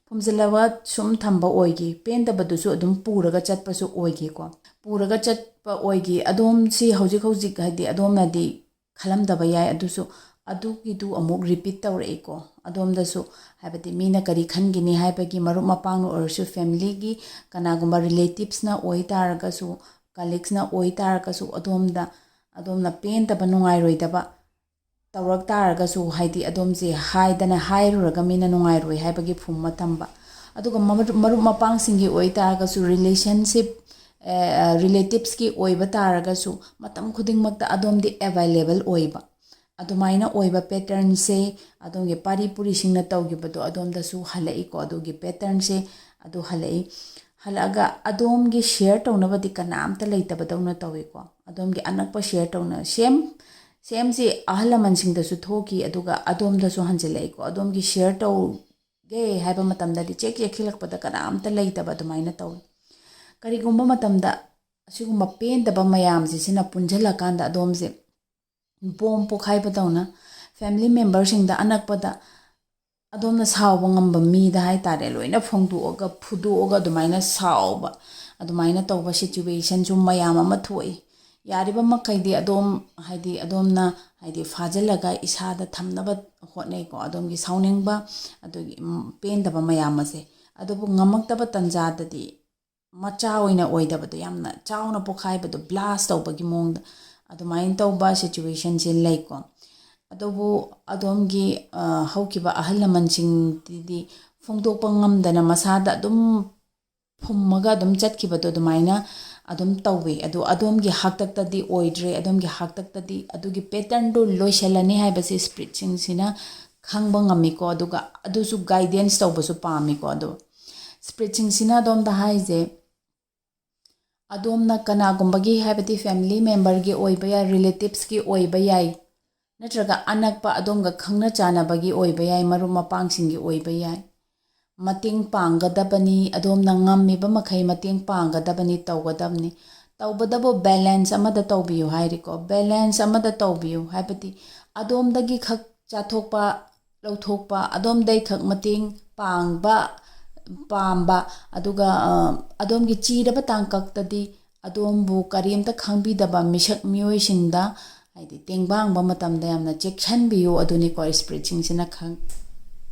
ꯐꯨꯝꯖꯤꯜꯂꯒ ꯁꯨꯝ ꯊꯝꯕ ꯑꯣꯏꯒꯤ ꯄꯦꯟꯗꯕꯗꯨꯁꯨ ꯑꯗꯨꯝ ꯄꯨꯔꯒ ꯆꯠꯄꯁꯨ ꯑꯣꯏꯒꯤꯀꯣ ꯄꯨꯔꯒ ꯆꯠꯄ ꯑꯣꯏꯒꯤ ꯑꯗꯣꯝꯁꯤ ꯍꯧꯖꯤꯛ ꯍꯥꯏꯗꯤ ꯑꯗꯣꯝꯅꯗꯤ ꯈꯜꯂꯝꯗꯕ ꯌꯥꯏ ꯑꯗꯨꯁꯨ ꯑꯗꯨꯒꯤꯗꯨ ꯑꯃꯨꯛ ꯔꯤꯄꯤꯠ ꯇꯧꯔꯛꯏꯀꯣ ꯑꯗꯣꯝꯗꯁꯨ ꯍꯥꯏꯕꯗꯤ ꯃꯤꯅ ꯀꯔꯤ ꯈꯟꯒꯤꯅꯤ ꯍꯥꯏꯕꯒꯤ ꯃꯔꯨꯞ ꯃꯄꯥꯡꯅ ꯑꯣꯏꯔꯁꯨ ꯐꯦꯃꯤꯂꯤꯒꯤ ꯀꯅꯥꯒꯨꯝꯕ ꯔꯤꯂꯦꯇꯤꯞꯁꯅ ꯑꯣꯏ ꯇꯥꯔꯒꯁꯨ ꯀꯂꯤꯛꯁꯅ ꯑꯣꯏ ꯇꯥꯔꯒꯁꯨ ꯑꯗꯣꯝꯅ ꯄꯦꯟꯗꯕ ꯅꯨꯡꯉꯥꯏꯔꯣꯏꯗꯕ ꯇꯧꯔꯛ ꯇꯥꯔꯒꯁꯨ ꯍꯥꯏꯗꯤ ꯑꯗꯣꯝꯁꯦ ꯍꯥꯏꯔꯨꯔꯒ ꯃꯤꯅ ꯅꯨꯡꯉꯥꯏꯔꯣꯏ ꯍꯥꯏꯕꯒꯤ ꯐꯨꯝꯃ ꯊꯝꯕ ꯑꯗꯨꯒ ꯃꯔꯨꯞ ꯃꯄꯥꯡꯁꯤꯡꯒꯤ ꯑꯣꯏ ꯇꯥꯔꯒꯁꯨ ꯔꯤꯂꯦꯇꯤꯞꯁꯀꯤ ꯑꯣꯏꯕ ꯇꯥꯔꯒꯁꯨ ꯃꯇꯝ ꯈꯨꯗꯤꯡꯃꯛꯇ ꯑꯗꯣꯝꯗꯤ ꯑꯦꯚꯥꯏꯂꯦꯕꯜ ꯑꯣꯏꯕ ꯑꯗꯨꯃꯥꯏꯅ ꯑꯣꯏꯕ ꯄꯦꯇꯔꯟꯁꯦ ꯑꯗꯣꯝꯒꯤ ꯄꯥꯔꯤ ꯄꯨꯔꯤꯁꯤꯡꯅ ꯇꯧꯈꯤꯕꯗꯣ ꯑꯗꯣꯝꯗꯁꯨ ꯍꯜꯂꯛꯏꯀꯣ ꯑꯗꯨꯒꯤ ꯄꯦꯇꯔꯟꯁꯦ ꯑꯗꯨ ꯍꯜꯂꯛꯑꯒ ꯑꯗꯣꯝꯒꯤ ꯁꯤꯌꯔ ꯇꯧꯅꯕꯗꯤ ꯀꯅꯥꯝꯇ ꯂꯩꯇꯕꯗꯧꯅ ꯇꯧꯋꯤꯀꯣ ꯑꯗꯣꯝꯒꯤ ꯑꯅꯛꯄ ꯁꯤꯌꯔ ꯇꯧꯅ ꯁꯦꯝꯁꯤ ꯑꯍꯜ ꯂꯃꯟꯁꯤꯡꯗꯁꯨ ꯊꯣꯛꯈꯤ ꯑꯗꯨꯒ ꯑꯗꯣꯝꯗꯁꯨ ꯍꯟꯖꯤꯜꯂꯛꯏꯀꯣ ꯑꯗꯣꯝꯒꯤ ꯁꯤꯌꯔ ꯇꯧꯒꯦ ꯍꯥꯏꯕ ꯃꯇꯝꯗꯗꯤ ꯆꯦꯛꯈꯤꯜꯂꯛꯄꯗ ꯀꯅꯥꯝꯇ ꯂꯩꯇꯕ ꯑꯗꯨꯃꯥꯏꯅ ꯇꯧꯋꯤ ꯀꯔꯤꯒꯨꯝꯕ ꯃꯇꯝꯗ ꯑꯁꯤꯒꯨꯝꯕ ꯄꯦꯟꯗꯕ ꯃꯌꯥꯝꯁꯤꯅ ꯄꯨꯟꯁꯤꯜꯂꯀꯥꯟꯗ ꯑꯗꯣꯝꯁꯦ ꯕꯣꯝ ꯄꯣꯈꯥꯏꯕꯗꯧꯅ ꯐꯦꯃꯤꯂꯤ ꯃꯦꯝꯕꯔꯁꯤꯡꯗ ꯑꯅꯛꯄꯗ ꯑꯗꯣꯝꯅ ꯁꯥꯎꯕ ꯉꯝꯕ ꯃꯤꯗ ꯍꯥꯏꯇꯥꯔꯦ ꯂꯣꯏꯅ ꯐꯣꯡꯗꯣꯛꯑꯒ ꯐꯨꯗꯣꯛꯑꯒ ꯑꯗꯨꯃꯥꯏꯅ ꯁꯥꯎꯕ ꯑꯗꯨꯃꯥꯏꯅ ꯇꯧꯕ ꯁꯤꯆꯨꯋꯦꯁꯟꯁꯨ ꯃꯌꯥꯝ ꯑꯃ ꯊꯣꯛꯏ ꯌꯥꯔꯤꯕ ꯃꯈꯩꯗꯤ ꯑꯗꯣꯝꯅ ꯐꯥꯖꯤꯜꯂꯒ ꯏꯁꯥꯗ ꯊꯝꯅꯕ ꯍꯣꯠꯅꯩꯀꯣ ꯑꯗꯣꯝꯒꯤ ꯁꯥꯎꯅꯤꯡꯕ ꯑꯗꯨꯒꯤ ꯄꯦꯟꯗꯕ ꯃꯌꯥꯝ ꯑꯁꯦ ꯑꯗꯨꯕꯨ ꯉꯝꯃꯛꯇꯕ ꯇꯟꯖꯥꯗꯗꯤ ꯃꯆꯥ ꯑꯣꯏꯗꯕꯗꯣ ꯌꯥꯝꯅ ꯆꯥꯎꯅ ꯄꯣꯈꯥꯏꯕꯗꯣ ꯕ꯭ꯂꯥꯁ ꯇꯧꯕꯒꯤ ꯃꯑꯣꯡꯗ ꯑꯗꯨꯃꯥꯏꯅ ꯇꯧꯕ ꯁꯤꯆꯨꯋꯦꯁꯟꯁꯦ ꯂꯩꯀꯣ ꯑꯗꯨꯕꯨ ꯑꯗꯣꯝꯒꯤ ꯍꯧꯈꯤꯕ ꯑꯍꯜ ꯂꯃꯟꯁꯤꯡꯗꯤ ꯐꯣꯡꯗꯣꯛꯄ ꯉꯝꯗꯅ ꯃꯁꯥꯗ ꯑꯗꯨꯝ ꯐꯨꯝꯃꯒ ꯑꯗꯨꯝ ꯆꯠꯈꯤꯕꯗꯣ ꯑꯗꯨꯃꯥꯏꯅ ꯑꯗꯨꯝ ꯇꯧꯋꯤ ꯑꯗꯣ ꯑꯗꯣꯝꯒꯤ ꯍꯥꯛꯇꯛꯇꯗꯤ ꯑꯣꯏꯗ꯭ꯔꯦ ꯑꯗꯣꯝꯒꯤ ꯍꯥꯛꯇꯛꯇꯗꯤ ꯑꯗꯨꯒꯤ ꯄꯦꯇꯔꯟꯗꯨ ꯂꯣꯏꯁꯤꯜꯂꯅꯤ ꯍꯥꯏꯕꯁꯤ ꯁ꯭ꯄꯤꯔꯤꯠꯁꯤꯡꯁꯤꯅ ꯈꯪꯕ ꯉꯝꯃꯤꯀꯣ ꯑꯗꯨꯒ ꯑꯗꯨꯁꯨ ꯒꯥꯏꯗꯦꯟꯁ ꯇꯧꯕꯁꯨ ꯄꯥꯝꯃꯤꯀꯣ ꯑꯗꯣ ꯁ꯭ꯄꯤꯔꯤꯠꯁꯤꯡꯁꯤꯅ ꯑꯗꯣꯝꯗ ꯍꯥꯏꯁꯦ ꯑꯗꯣꯝꯅ ꯀꯅꯥꯒꯨꯝꯕꯒꯤ ꯍꯥꯏꯕꯗꯤ ꯐꯦꯃꯤꯂꯤ ꯃꯦꯝꯕꯔꯒꯤ ꯑꯣꯏꯕ ꯌꯥꯏ ꯔꯤꯂꯦꯇꯤꯞꯁꯀꯤ ꯑꯣꯏꯕ ꯌꯥꯏ ꯅꯠꯇ꯭ꯔꯒ ꯑꯅꯛꯄ ꯑꯗꯣꯝꯒ ꯈꯪꯅ ꯆꯥꯟꯅꯕꯒꯤ ꯑꯣꯏꯕ ꯌꯥꯏ ꯃꯔꯨꯞ ꯃꯄꯥꯡꯁꯤꯡꯒꯤ ꯑꯣꯏꯕ ꯌꯥꯏ ꯃꯇꯦꯡ ꯄꯥꯡꯒꯗꯕꯅꯤ ꯑꯗꯣꯝꯅ ꯉꯝꯃꯤꯕ ꯃꯈꯩ ꯃꯇꯦꯡ ꯄꯥꯡꯒꯗꯕꯅꯤ ꯇꯧꯒꯗꯕꯅꯤ ꯇꯧꯕꯗꯕꯨ ꯕꯦꯂꯦꯟꯁ ꯑꯃꯗ ꯇꯧꯕꯤꯌꯨ ꯍꯥꯏꯔꯤꯀꯣ ꯕꯦꯂꯦꯟꯁ ꯑꯃꯗ ꯇꯧꯕꯤꯌꯨ ꯍꯥꯏꯕꯗꯤ ꯑꯗꯣꯝꯗꯒꯤ ꯈꯛ ꯆꯥꯊꯣꯛꯄ ꯂꯧꯊꯣꯛꯄ ꯑꯗꯣꯝꯗꯒꯤ ꯈꯛ ꯃꯇꯦꯡ ꯄꯥꯝꯕ ꯑꯗꯨꯒ ꯑꯗꯣꯝꯒꯤ ꯆꯤꯔꯕ ꯇꯥꯡꯀꯛꯇꯗꯤ ꯑꯗꯣꯝꯕꯨ ꯀꯔꯤꯝꯇ ꯈꯪꯕꯤꯗꯕ ꯃꯤꯁꯛ ꯃꯤꯑꯣꯏꯁꯤꯡꯗ ꯍꯥꯏꯗꯤ ꯇꯦꯡꯕꯥꯡꯕ ꯃꯇꯝꯗ ꯌꯥꯝꯅ ꯆꯦꯛꯁꯤꯟꯕꯤꯌꯨ ꯑꯗꯨꯅꯤꯀꯣ ꯁ꯭ꯄꯤꯔꯤꯠꯁꯤꯡꯁꯤꯅ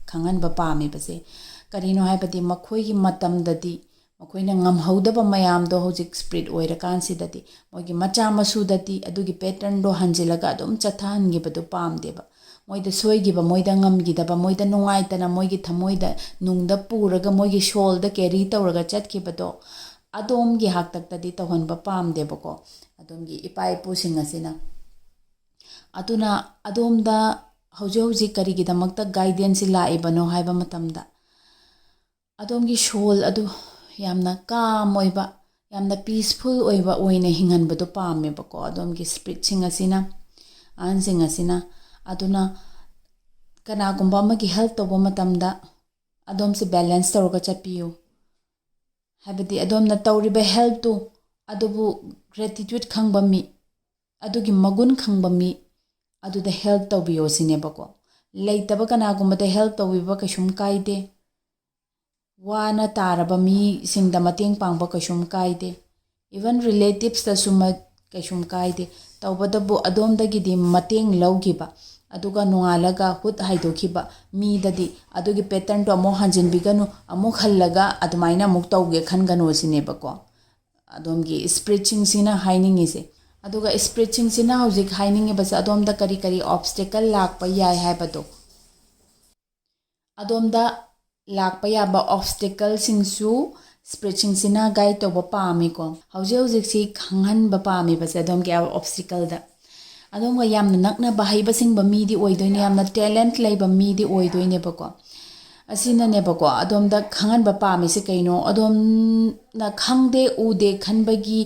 ꯈꯪꯍꯟꯕ ꯄꯥꯝꯃꯤꯕꯁꯦ ꯀꯔꯤꯅꯣ ꯍꯥꯏꯕꯗꯤ ꯃꯈꯣꯏꯒꯤ ꯃꯇꯝꯗꯗꯤ ꯃꯈꯣꯏꯅ ꯉꯝꯍꯧꯗꯕ ꯃꯌꯥꯝꯗꯣ ꯍꯧꯖꯤक ꯁ꯭ꯄꯤꯔꯤꯠ ꯑꯣꯏꯔꯀꯥꯟꯁꯤꯗꯗꯤ ꯃꯣꯏꯒꯤ ꯃꯆꯥ ꯃꯁꯨꯗꯗꯤ ꯑꯗꯨꯒꯤ ꯄꯦꯇꯔꯟꯗꯣ ꯍꯟꯖꯤꯜꯂꯒ ꯑꯗꯨꯝ ꯆꯠꯊꯍꯟꯈꯤꯕꯗꯣ ꯄꯥꯝꯗꯦꯕ ꯃꯣꯏꯗ ꯁꯣꯏꯈꯤꯕ ꯃꯣꯏꯗ ꯉꯝꯈꯤꯗꯕ ꯃꯣꯏꯗ ꯅꯨꯡꯉꯥꯏꯇꯅ ꯃꯣꯏꯒꯤ ꯊꯃꯣꯏꯗ ꯅꯨꯡꯗ ꯄꯨꯔꯒ ꯃꯣꯏꯒꯤ ꯁꯣꯜꯗ ꯀꯦꯔꯤ ꯇꯧꯔꯒ ꯆꯠꯈꯤꯕꯗꯣ ꯑꯗꯣꯝꯒꯤ ꯍꯥꯛꯇꯛꯇꯗꯤ ꯇꯧꯍꯟꯕ ꯄꯥꯝꯗꯦꯕꯀꯣ ꯑꯗꯣꯝꯒꯤ ꯏꯄꯥ ꯏꯄꯨꯁꯤꯡ ꯑꯁꯤꯅ ꯑꯗꯨꯅ ꯑꯗꯣꯝꯗ ꯍꯧꯖꯤꯛ ꯀꯔꯤꯒꯤꯗꯃꯛꯇ ꯒꯥꯏꯗꯦꯟꯁꯁꯤ ꯂꯥꯛꯏꯕꯅꯣ ꯍꯥꯏꯕ ꯃꯇꯝꯗ ꯑꯗꯣꯝꯒꯤ ꯁꯣꯜ ꯑꯗꯨ ꯌꯥꯝꯅ ꯀꯥꯝ ꯑꯣꯏꯕ ꯌꯥꯝꯅ ꯄꯤꯁꯐꯨꯜ ꯑꯣꯏꯕ ꯑꯣꯏꯅ ꯍꯤꯡꯍꯟꯕꯗꯣ ꯄꯥꯝꯃꯦꯕꯀꯣ ꯑꯗꯣꯝꯒꯤ ꯁ꯭ꯄꯤꯔꯤꯠꯁꯤꯡ ꯑꯁꯤꯅ ꯑꯍꯟꯁꯤꯡ ꯑꯁꯤꯅ ꯑꯗꯨꯅ ꯀꯅꯥꯒꯨꯝꯕ ꯑꯃꯒꯤ ꯍꯦꯜꯞ ꯇꯧꯕ ꯃꯇꯝꯗ ꯑꯗꯣꯝꯁꯦ ꯕꯦꯂꯦꯟꯁ ꯇꯧꯔꯒ ꯆꯠꯄꯤꯌꯨ ꯍꯥꯏꯕꯗꯤ ꯑꯗꯣꯝꯅ ꯇꯧꯔꯤꯕ ꯍꯦꯜꯞꯇꯨ ꯑꯗꯨꯕꯨ ꯒ꯭ꯔꯦꯇꯤꯇ꯭ꯌꯨꯠ ꯈꯪꯕ ꯃꯤ ꯑꯗꯨꯒꯤ ꯃꯒꯨꯟ ꯈꯪꯕ ꯃꯤ ꯑꯗꯨꯗ ꯍꯦꯜꯞ ꯇꯧꯕꯤꯌꯣ ꯁꯤꯅꯦꯕꯀꯣ ꯂꯩꯇꯕ ꯀꯅꯥꯒꯨꯝꯕꯗ ꯍꯦꯜꯞ ꯇꯧꯕꯤꯕ ꯀꯩꯁꯨꯝ ꯀꯥꯏꯗꯦ ꯋꯥꯅ ꯇꯥꯔꯕ ꯃꯤꯁꯤꯡꯗ ꯃꯇꯦꯡ ꯄꯥꯡꯕ ꯀꯩꯁꯨꯝ ꯀꯥꯏꯗꯦ ꯏꯚꯟ ꯔꯤꯂꯦꯇꯤꯞꯁꯇꯁꯨ ꯀꯩꯁꯨꯝ ꯀꯥꯏꯗꯦ ꯇꯧꯕꯇꯕꯨ ꯑꯗꯣꯝꯗꯒꯤꯗꯤ ꯃꯇꯦꯡ ꯂꯧꯈꯤꯕ ꯑꯗꯨꯒ ꯅꯣꯡꯉꯥꯜꯂꯒ ꯍꯨꯠ ꯍꯥꯏꯗꯣꯛꯈꯤꯕ ꯃꯤꯗꯗꯤ ꯑꯗꯨꯒꯤ ꯄꯦꯇꯔꯟꯗꯣ ꯑꯃꯨꯛ ꯍꯟꯖꯤꯟꯕꯤꯒꯅꯨ ꯑꯃꯨꯛ ꯍꯜꯂꯒ ꯑꯗꯨꯃꯥꯏꯅ ꯑꯃꯨꯛ ꯇꯧꯒꯦ ꯈꯟꯒꯅꯨ ꯁꯤꯅꯦꯕꯀோ ꯑꯗꯣꯝꯒꯤ ꯁ꯭ꯄꯤꯔꯤꯠꯁꯤꯡꯁꯤꯅ ꯍꯥꯏꯅꯤꯡꯉꯤꯁꯦ ꯑꯗꯨꯒ ꯁ꯭ꯄꯤꯔꯤꯠꯁꯤꯡꯁꯤꯅ ꯍꯧꯖꯤꯛ ꯍꯥꯏꯅꯤꯡꯉꯤꯕꯁꯦ ꯑꯗꯣꯝꯗ ꯀꯔꯤ ꯀꯔꯤ ꯑꯣꯕꯁꯇꯦꯀꯜ ꯂꯥꯛꯄ ꯌꯥꯏ ꯍꯥꯏꯕꯗꯣ ꯑꯗꯣꯝꯗ ꯂꯥꯛꯄ ꯌꯥꯕ ꯑꯣꯕꯁꯇꯦꯀꯜꯁꯤꯡꯁꯨ ꯁ꯭ꯄꯤꯔꯤꯠꯁꯤꯡꯁꯤꯅ ꯒꯥꯏꯗ ꯇꯧꯕ ꯄꯥꯝꯃꯤꯀꯣ ꯍꯧꯖꯤꯛꯁꯤ ꯈꯪꯍꯟꯕ ꯄꯥꯝꯃꯤꯕꯁꯦ ꯑꯗꯣꯝꯒꯤ ꯑꯣꯕꯁꯇꯤꯀꯜꯗ ꯑꯗꯣꯝꯒ ꯌꯥꯝꯅ ꯅꯛꯅꯕ ꯍꯩꯕꯁꯤꯡꯕ ꯃꯤꯗꯤ ꯑꯣꯏꯗꯣꯏꯅꯦ ꯌꯥꯝꯅ ꯇꯦꯂꯦꯟꯠ ꯂꯩꯕ ꯃꯤꯗꯤ ꯑꯣꯏꯗꯣꯏꯅꯦꯕꯀꯣ ꯑꯁꯤꯅꯅꯦꯕꯀꯣ ꯑꯗꯣꯝꯗ ꯈꯪꯍꯟꯕ ꯄꯥꯝꯃꯤꯁꯦ ꯀꯩꯅꯣ ꯑꯗꯣꯝꯅ ꯈꯪꯗꯦ ꯎꯗꯦ ꯈꯟꯕꯒꯤ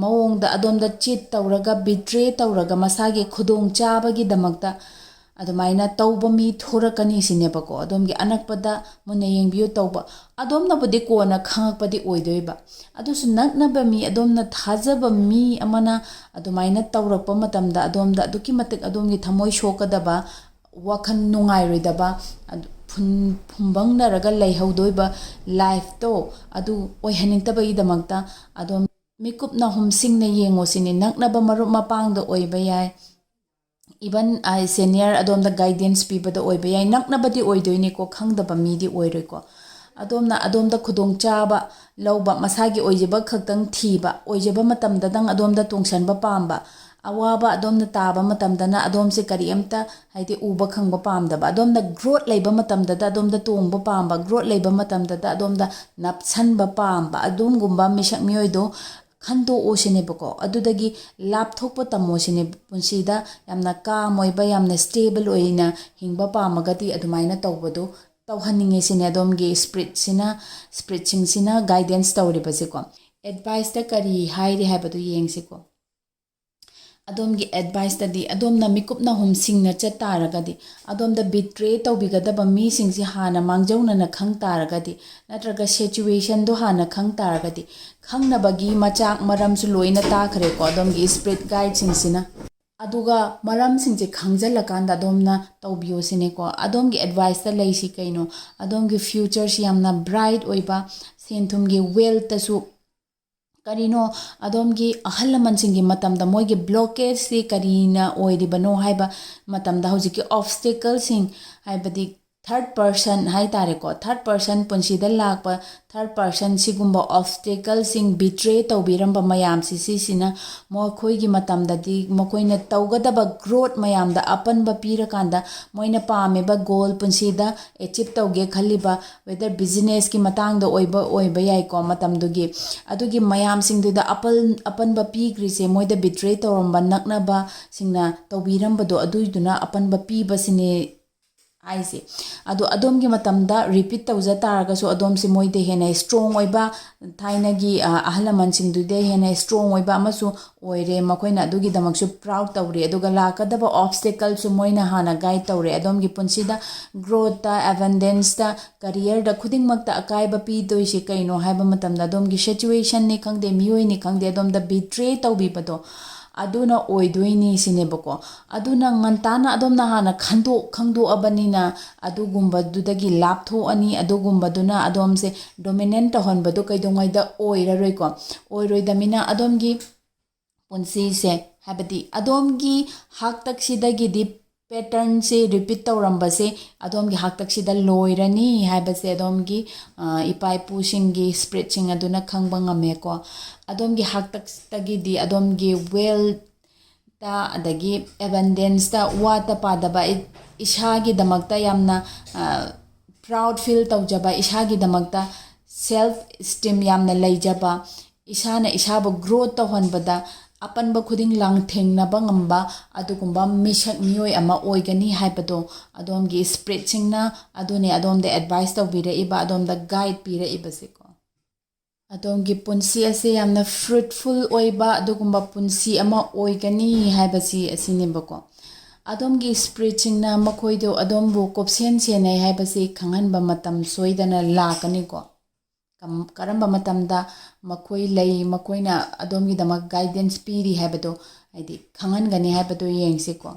ꯃꯑꯣꯡꯗ ꯑꯗꯣꯝꯗ ꯆꯤꯠ ꯇꯧꯔꯒ ꯕꯤꯇ꯭ꯔꯦ ꯇꯧꯔꯒ ꯃꯁꯥꯒꯤ ꯈꯨꯗꯣꯡꯆꯥꯕꯒꯤꯗꯃꯛꯇ ꯑꯗꯨꯃꯥꯏꯅ ꯇꯧꯕ ꯃꯤ ꯊꯣꯔꯛꯀꯅꯤ ꯁꯤꯅꯦꯕꯀꯣ ꯑꯗꯣꯝꯒꯤ ꯑꯅꯛꯄꯗ ꯃꯨꯟꯅ ꯌꯦꯡꯕꯤꯌꯨ ꯇꯧꯕ ꯑꯗꯣꯝꯅꯕꯨꯗꯤ ꯀꯣꯟꯅ ꯈꯪꯉꯛꯄꯗꯤ ꯑꯣꯏꯗꯣꯏꯕ ꯑꯗꯨꯁꯨ ꯅꯛꯅꯕ ꯃꯤ ꯑꯗꯣꯝꯅ ꯊꯥꯖꯕ ꯃꯤ ꯑꯃꯅ ꯑꯗꯨꯃꯥꯏꯅ ꯇꯧꯔꯛꯄ ꯃꯇꯝꯗ ꯑꯗꯣꯝꯗ ꯑꯗꯨꯛꯀꯤ ꯃꯇꯤꯛ ꯑꯗꯣꯝꯒꯤ ꯊꯃꯣꯏ ꯁꯣꯛꯀꯗꯕ ꯋꯥꯈꯜ ꯅꯨꯡꯉꯥꯏꯔꯣꯏꯗꯕ ꯐꯨꯝꯕꯪꯅꯔꯒ ꯂꯩꯍꯧꯗꯣꯏꯕ ꯂꯥꯏꯐꯇꯣ ꯑꯗꯨ ꯑꯣꯏꯍꯟꯅꯤꯡꯗꯕꯒꯤꯗꯃꯛꯇ ꯑꯗꯣꯝ ꯃꯤꯀꯨꯞꯅ ꯍꯨꯝꯁꯤꯡꯅ ꯌꯦꯡꯉꯣ ꯁꯤꯅꯤ ꯅꯛꯅꯕ ꯃꯔꯨꯞ ꯃꯄꯥꯡꯗ ꯑꯣꯏꯕ ꯌꯥꯏ ꯏꯚꯟ ꯁꯦꯅꯤꯌꯔ ꯑꯗꯣꯝꯗ ꯒꯥꯏꯗꯦꯟꯁ ꯄꯤꯕꯗ ꯑꯣꯏꯕ ꯌꯥꯏ ꯅꯛꯅꯕꯗꯤ ꯑꯣꯏꯗꯣꯏꯅꯤꯀꯣ ꯈꯪꯗꯕ ꯃꯤꯗꯤ ꯑꯣꯏꯔꯣꯏꯀꯣ ꯑꯗꯣꯝꯗ ꯈꯨꯗꯣꯡꯆꯥꯕ ꯂꯧꯕ ꯃꯁꯥꯒꯤ ꯑꯣꯏꯖꯕ ꯈꯛꯇꯪ ꯊꯤꯕ ꯑꯣꯏꯖꯕ ꯃꯇꯝꯗꯗꯪ ꯑꯗꯣꯝꯗ ꯇꯣꯡꯁꯟꯕ ꯄꯥꯝꯕ ꯑꯋꯥꯕ ꯑꯗꯣꯝꯅ ꯇꯥꯕ ꯃꯇꯝꯗꯅ ꯑꯗꯣꯝꯁꯦ ꯀꯔꯤꯝꯇ ꯍꯥꯏꯗꯤ ꯎꯕ ꯈꯪꯕ ꯄꯥꯝꯗꯕ ꯑꯗꯣꯝꯗ ꯒ꯭ꯔꯣꯠ ꯂꯩꯕ ꯃꯇꯝꯗꯗ ꯑꯗꯣꯝꯗ ꯇꯣꯡꯕ ꯄꯥꯝꯕ ꯒ꯭ꯔꯣꯠ ꯂꯩꯕ ꯃꯇꯝꯗꯗ ꯑꯗꯣꯝꯗ ꯅꯞꯁꯟꯕ ꯄꯥꯝꯕ ꯑꯗꯨꯒꯨꯝꯕ ꯃꯤꯁꯛ ꯃꯤꯑꯣꯏꯗꯣ ꯈꯟꯗꯣꯛꯑꯣ ꯁꯤꯅꯦꯕꯀꯣ ꯑꯗꯨꯗꯒꯤ ꯂꯥꯞꯊꯣꯛꯄ ꯇꯝꯃꯣ ꯁꯤꯅꯦ ꯄꯨꯟꯁꯤꯗ ꯌꯥꯝꯅ ꯀꯥꯝ ꯑꯣꯏꯕ ꯌꯥꯝꯅ ꯁ꯭ꯇꯦꯕꯜ ꯑꯣꯏꯅ ꯍꯤꯡꯕ ꯄꯥꯝꯃꯒꯗꯤ ꯑꯗꯨꯃꯥꯏꯅ ꯇꯧꯕꯗꯣ ꯇꯧꯍꯟꯅꯤꯡꯉꯤ ꯁꯤꯅꯦ ꯑꯗꯣꯝꯒꯤ ꯁ꯭ꯄꯤꯔꯤꯠꯁꯤꯡꯁꯤꯅ ꯒꯥꯏꯗꯦꯟꯁ ꯇꯧꯔꯤꯕꯁꯦꯀꯣ ꯑꯦꯗꯚꯥꯏꯁꯇ ꯀꯔꯤ ꯍꯥꯏꯔꯤ ꯍꯥꯏꯕꯗꯨ ꯌꯦꯡꯁꯤꯀꯣ ꯑꯗꯣꯝꯒꯤ ꯑꯦꯗꯚꯥꯏꯁꯇꯗꯤ ꯑꯗꯣꯝꯅ ꯃꯤꯀꯨꯞꯅ ꯍꯨꯝꯁꯤꯡꯅ ꯆꯠ ꯇꯥꯔꯒꯗꯤ ꯑꯗꯣꯝꯗ ꯕꯤꯇ꯭ꯔꯦ ꯇꯧꯕꯤꯒꯗꯕ ꯃꯤꯁꯤꯡꯁꯤ ꯍꯥꯟꯅ ꯃꯥꯡꯖꯧꯅꯅ ꯈꯪ ꯇꯥꯔꯒꯗꯤ ꯅꯠꯇ꯭ꯔꯒ ꯁꯤꯆꯨꯋꯦꯁꯟꯗꯣ ꯍꯥꯟꯅ ꯈꯪ ꯇꯥꯔꯒꯗꯤ ꯈꯪꯅꯕꯒꯤ ꯃꯆꯥꯛ ꯃꯔꯝꯁꯨ ꯂꯣꯏꯅ ꯇꯥꯈ꯭ꯔꯦꯀꯣ ꯑꯗꯣꯝꯒꯤ ꯁ꯭ꯄꯤꯔꯤꯠ ꯒꯥꯏꯗꯁꯤꯡꯁꯤꯅ ꯑꯗꯨꯒ ꯃꯔꯝꯁꯤꯡꯁꯦ ꯈꯪꯖꯤꯜꯂꯀꯥꯟꯗ ꯑꯗꯣꯝꯅ ꯇꯧꯕꯤꯌꯣ ꯁꯤꯅꯦꯀꯣ ꯑꯗꯣꯝꯒꯤ ꯑꯦꯗꯚꯥꯏꯁꯇ ꯂꯩꯁꯤ ꯀꯩꯅꯣ ꯑꯗꯣꯝꯒꯤ ꯐ꯭ꯌꯨꯆꯔꯁꯤ ꯌꯥꯝꯅ ꯕ꯭ꯔꯥꯏꯠ ꯑꯣꯏꯕ ꯁꯦꯟ ꯊꯨꯝꯒꯤ ꯋꯦꯜꯇꯁꯨ ꯀꯔꯤꯅꯣ ꯑꯗꯣꯝꯒꯤ ꯑꯍꯜ ꯂꯃꯟꯁꯤꯡꯒꯤ ꯃꯇꯝꯗ ꯃꯣꯏꯒꯤ ꯕ꯭ꯂꯣꯀꯦꯖꯁꯤ ꯀꯔꯤꯅ ꯑꯣꯏꯔꯤꯕꯅꯣ ꯍꯥꯏꯕ ꯃꯇꯝꯗ ꯍꯧꯖꯤꯛꯀꯤ ꯑꯣꯕꯁꯇꯦꯀꯜꯁꯤꯡ ꯍꯥꯏꯕꯗꯤ ꯊꯔꯠ ꯄꯔꯁꯟ ꯍꯥꯏꯇꯥꯔꯦꯀꯣ ꯊꯔꯠ ꯄꯔꯁꯟ ꯄꯨꯟꯁꯤꯗ ꯂꯥꯛꯄ ꯊꯔꯠ ꯄꯔꯁꯟ ꯁꯤꯒꯨꯝꯕ ꯑꯣꯕꯁꯇꯦꯀꯜꯁꯤꯡ ꯕꯤꯇ꯭ꯔꯦ ꯇꯧꯕꯤꯔꯝꯕ ꯃꯌꯥꯝꯁꯤ ꯁꯤꯁꯤꯅ ꯃꯈꯣꯏꯒꯤ ꯃꯇꯝꯗꯗꯤ ꯃꯈꯣꯏꯅ ꯇꯧꯒꯗꯕ ꯒ꯭ꯔꯣꯠ ꯃꯌꯥꯝꯗ ꯑꯄꯟꯕ ꯄꯤꯔꯀꯥꯟꯗ ꯃꯣꯏꯅ ꯄꯥꯝꯃꯤꯕ ꯒꯣꯜ ꯄꯨꯟꯁꯤꯗ ꯑꯦꯆꯤꯞ ꯇꯧꯒꯦ ꯈꯜꯂꯤꯕ ꯋꯦꯗꯔ ꯕꯤꯖꯤꯅꯦꯁꯀꯤ ꯃꯇꯥꯡꯗ ꯑꯣꯏꯕ ꯌꯥꯏꯀꯣ ꯃꯇꯝꯗꯨꯒꯤ ꯑꯗꯨꯒꯤ ꯃꯌꯥꯝꯁꯤꯡꯗꯨꯗ ꯑꯄꯟꯕ ꯄꯤꯈ꯭ꯔꯤꯁꯦ ꯃꯣꯏꯗ ꯕꯤꯇ꯭ꯔꯦ ꯇꯧꯔꯝꯕ ꯅꯛꯅꯕꯁꯤꯡꯅ ꯇꯧꯕꯤꯔꯝꯕꯗꯣ ꯑꯗꯨꯏꯗꯨꯅ ꯑꯄꯟꯕ ꯄꯤꯕꯁꯤꯅꯤ ꯍꯥꯏꯁꯦ ꯑꯗꯣ ꯑꯗꯣꯝꯒꯤ ꯃꯇꯝꯗ ꯔꯤꯄꯤꯠ ꯇꯧꯖ ꯇꯥꯔꯒꯁꯨ ꯑꯗꯣꯝꯁꯦ ꯃꯣꯏꯗ ꯍꯦꯟꯅ ꯁ꯭ꯇ꯭ꯔꯣꯡ ꯑꯣꯏꯕ ꯊꯥꯏꯅꯒꯤ ꯑꯍꯜ ꯂꯃꯟꯁꯤꯡꯗꯨꯗ ꯍꯦꯟꯅ ꯁ꯭ꯇ꯭ꯔꯣꯡ ꯑꯣꯏꯕ ꯑꯃꯁꯨ ꯑꯣꯏꯔꯦ ꯃꯈꯣꯏꯅ ꯑꯗꯨꯒꯤꯗꯃꯛꯁꯨ ꯄ꯭ꯔꯥꯎꯠ ꯇꯧꯔꯦ ꯑꯗꯨꯒ ꯂꯥꯛꯀꯗꯕ ꯑꯣꯕꯁꯇꯦꯀꯜꯁꯨ ꯃꯣꯏꯅ ꯍꯥꯟꯅ ꯒꯥꯏꯗ ꯇꯧꯔꯦ ꯑꯗꯣꯝꯒꯤ ꯄꯨꯟꯁꯤꯗ ꯒ꯭ꯔꯣꯠꯇ ꯑꯦꯕꯟꯗꯦꯟꯁꯇ ꯀꯔꯤꯌꯔꯗ ꯈꯨꯗꯤꯡꯃꯛꯇ ꯑꯀꯥꯏꯕ ꯄꯤꯗꯣꯏꯁꯤ ꯀꯩꯅꯣ ꯍꯥꯏꯕ ꯃꯇꯝꯗ ꯑꯗꯣꯝꯒꯤ ꯁꯤꯆꯨꯋꯦꯁꯟꯅꯤ ꯈꯪꯗꯦ ꯃꯤꯑꯣꯏꯅꯤ ꯈꯪꯗꯦ ꯑꯗꯣꯝꯗ ꯕꯤꯇ꯭ꯔꯦ ꯇꯧꯕꯤꯕꯗꯣ ꯑꯗꯨꯅ ꯑꯣꯏꯗꯣꯏꯅꯤ ꯁꯤꯅꯦꯕꯀꯣ ꯑꯗꯨꯅ ꯉꯟꯇꯥꯅ ꯑꯗꯣꯝꯅ ꯍꯥꯟꯅ ꯈꯪꯗꯣꯛꯑꯕꯅꯤꯅ ꯑꯗꯨꯒꯨꯝꯕꯗꯨꯗꯒꯤ ꯂꯥꯞꯊꯣꯛꯑꯅꯤ ꯑꯗꯨꯒꯨꯝꯕꯗꯨꯅ ꯑꯗꯣꯝꯁꯦ ꯗꯣꯃꯤꯅꯦꯟ ꯇꯧꯍꯟꯕꯗꯣ ꯀꯩꯗꯧꯉꯩꯗ ꯑꯣꯏꯔꯔꯣꯏꯀꯣ ꯑꯣꯏꯔꯣꯏꯗꯃꯤꯅ ꯑꯗꯣꯝꯒꯤ ꯄꯨꯟꯁꯤꯁꯦ ꯍꯥꯏꯕꯗꯤ ꯑꯗꯣꯝꯒꯤ ꯍꯥꯛꯇꯛꯁꯤꯗꯒꯤꯗꯤ ꯄꯦꯇꯔꯟꯁꯦ ꯔꯤꯄꯤꯠ ꯇꯧꯔꯝꯕꯁꯦ ꯑꯗꯣꯝꯒꯤ ꯍꯥꯛꯇꯛꯁꯤꯗ ꯂꯣꯏꯔꯅꯤ ꯍꯥꯏꯕꯁꯦ ꯑꯗꯣꯝꯒꯤ ꯏꯄꯥ ꯏꯄꯨꯁꯤꯡꯒꯤ ꯁ꯭ꯄꯤꯔꯤꯠꯁꯤꯡ ꯑꯗꯨꯅ ꯈꯪꯕ ꯉꯝꯃꯦꯀꯣ ꯑꯗꯣꯝꯒꯤ ꯍꯥꯛꯇꯛꯇꯒꯤꯗꯤ ꯑꯗꯣꯝꯒꯤ ꯋꯦꯜꯇ ꯑꯗꯒꯤ ꯑꯦꯕꯟꯗꯦꯟꯁꯇ ꯋꯥꯠꯇ ꯄꯥꯗꯕ ꯏꯁꯥꯒꯤꯗꯃꯛꯇ ꯌꯥꯝꯅ ꯄ꯭ꯔꯥꯎꯠ ꯐꯤꯜ ꯇꯧꯖꯕ ꯏꯁꯥꯒꯤꯗꯃꯛꯇ ꯁꯦꯜꯐ ꯏꯁꯇꯤꯝ ꯌꯥꯝꯅ ꯂꯩꯖꯕ ꯏꯁꯥꯅ ꯏꯁꯥꯕꯨ ꯒ꯭ꯔꯣꯠ ꯇꯧꯍꯟꯕꯗ ꯑꯄꯟꯕ ꯈꯨꯗꯤꯡ ꯂꯥꯡꯊꯦꯡꯅꯕ ꯉꯝꯕ ꯑꯗꯨꯒꯨꯝꯕ ꯃꯤꯁꯛ ꯃꯤꯑꯣꯏ ꯑꯃ ꯑꯣꯏꯒꯅꯤ ꯍꯥꯏꯕꯗꯣ ꯑꯗꯣꯝꯒꯤ ꯁ꯭ꯄꯤꯔꯤꯠꯁꯤꯡꯅ ꯑꯗꯨꯅꯦ ꯑꯗꯣꯝꯗ ꯑꯦꯗꯚꯥꯏꯁ ꯇꯧꯕꯤꯔꯛꯏꯕ ꯑꯗꯣꯝꯗ ꯒꯥꯏꯗ ꯄꯤꯔꯛꯏꯕꯁꯦꯀꯣ ꯑꯗꯣꯝꯒꯤ ꯄꯨꯟꯁꯤ ꯑꯁꯤ ꯌꯥꯝꯅ ꯐ꯭ꯔꯨꯠꯐꯨꯜ ꯑꯣꯏꯕ ꯑꯗꯨꯒꯨꯝꯕ ꯄꯨꯟꯁꯤ ꯑꯃ ꯑꯣꯏꯒꯅꯤ ꯍꯥꯏꯕꯁꯤ ꯑꯁꯤꯅꯦꯕꯀꯣ ꯑꯗꯣꯝꯒꯤ ꯁ꯭ꯄꯤꯔꯤꯠꯁꯤꯡꯅ ꯃꯈꯣꯏꯗꯣ ꯑꯗꯣꯝꯕꯨ ꯀꯨꯞꯁꯦꯟ ꯁꯦꯟꯅꯩ ꯍꯥꯏꯕꯁꯤ ꯈꯪꯍꯟꯕ ꯃꯇꯝ ꯁꯣꯏꯗꯅ ꯂꯥꯛꯀꯅꯤꯀꯣ ꯀꯔꯝꯕ ꯃꯇꯝꯗ ꯃꯈꯣꯏ ꯂꯩ ꯃꯈꯣꯏꯅ ꯑꯗꯣꯝꯒꯤꯗꯃꯛ ꯒꯥꯏꯗꯦꯟꯁ ꯄꯤꯔꯤ ꯍꯥꯏꯕꯗꯣ ꯍꯥꯏꯗꯤ ꯈꯪꯍꯟꯒꯅꯤ ꯍꯥꯏꯕꯗꯣ ꯌꯦꯡꯁꯤꯀꯣ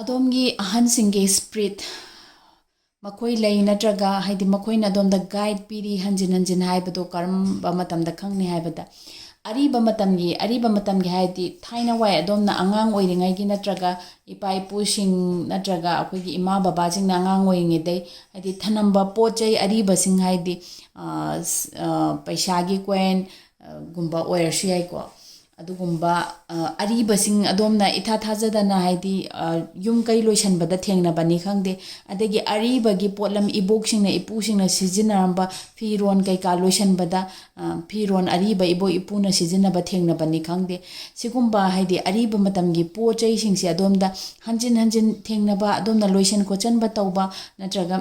ꯑꯗꯣꯝꯒꯤ ꯑꯍꯟꯁꯤꯡꯒꯤ ꯁ꯭ꯄꯤꯔꯤꯠ ꯃꯈꯣꯏ ꯂꯩ ꯅꯠꯇ꯭ꯔꯒ ꯍꯥꯏꯗꯤ ꯃꯈꯣꯏꯅ ꯑꯗꯣꯝꯗ ꯒꯥꯏꯗ ꯄꯤꯔꯤ ꯍꯟꯖꯤꯟ ꯍꯟꯖꯤꯟ ꯍꯥꯏꯕꯗꯣ ꯀꯔꯝꯕ ꯃꯇꯝꯗ ꯈꯪꯅꯤ ꯍꯥꯏꯕꯗ ꯑꯔꯤꯕ ꯃꯇꯝꯒꯤ ꯍꯥꯏꯗꯤ ꯊꯥꯏꯅ ꯋꯥꯏ ꯑꯗꯣꯝꯅ ꯑꯉꯥꯡ ꯑꯣꯏꯔꯤꯉꯩꯒꯤ ꯅꯠꯇ꯭ꯔꯒ ꯏꯄꯥ ꯏꯄꯨꯁꯤꯡ ꯅꯠꯇ꯭ꯔꯒ ꯑꯩꯈꯣꯏꯒꯤ ꯏꯃꯥ ꯕꯕꯥꯁꯤꯡꯅ ꯑꯉꯥꯡ ꯑꯣꯏꯔꯤꯉꯩꯗꯩ ꯍꯥꯏꯗꯤ ꯊꯅꯝꯕ ꯄꯣꯠ ꯆꯩ ꯑꯔꯤꯕꯁꯤꯡ ꯍꯥꯏꯗꯤ ꯄꯩꯁꯥꯒꯤ ꯀꯣꯏꯟ ꯒꯨꯝꯕ ꯑꯣꯏꯔꯁꯨ ꯌꯥꯏꯀꯣ ꯑꯗꯨꯒꯨꯝꯕ ꯑꯔꯤꯕꯁꯤꯡ ꯑꯗꯣꯝꯅ ꯏꯊꯥ ꯊꯥꯖꯗꯅ ꯍꯥꯏꯗꯤ ꯌꯨꯝ ꯀꯩ ꯂꯣꯏꯁꯟꯕꯗ ꯊꯦꯡꯅꯕꯅꯤ ꯈꯪꯗꯦ ꯑꯗꯒꯤ ꯑꯔꯤꯕꯒꯤ ꯄꯣꯠꯂꯝ ꯏꯕꯣꯛꯁꯤꯡꯅ ꯏꯄꯨꯁꯤꯡꯅ ꯁꯤꯖꯤꯟꯅꯔꯝꯕ ꯐꯤꯔꯣꯟ ꯀꯩꯀꯥ ꯂꯣꯏꯁꯟꯕꯗ ꯐꯤꯔꯣꯟ ꯑꯔꯤꯕ ꯏꯕꯣꯛ ꯏꯄꯨꯅ ꯁꯤꯖꯤꯟꯅꯕ ꯊꯦꯡꯅꯕꯅꯤ ꯈꯪꯗꯦ ꯁꯤꯒꯨꯝꯕ ꯍꯥꯏꯗꯤ ꯑꯔꯤꯕ ꯃꯇꯝꯒꯤ ꯄꯣꯠ ꯆꯩꯁꯤꯡꯁꯦ ꯑꯗꯣꯝꯗ ꯍꯟꯖꯤꯟ ꯍꯟꯖꯤൻ ꯊꯦꯡꯅꯕ ꯑꯗꯣꯝꯅ ꯂꯣꯏꯁꯟ ꯈꯣꯠꯆꯟꯕ ꯇꯧꯕ ꯅꯠꯇ꯭ꯔꯒ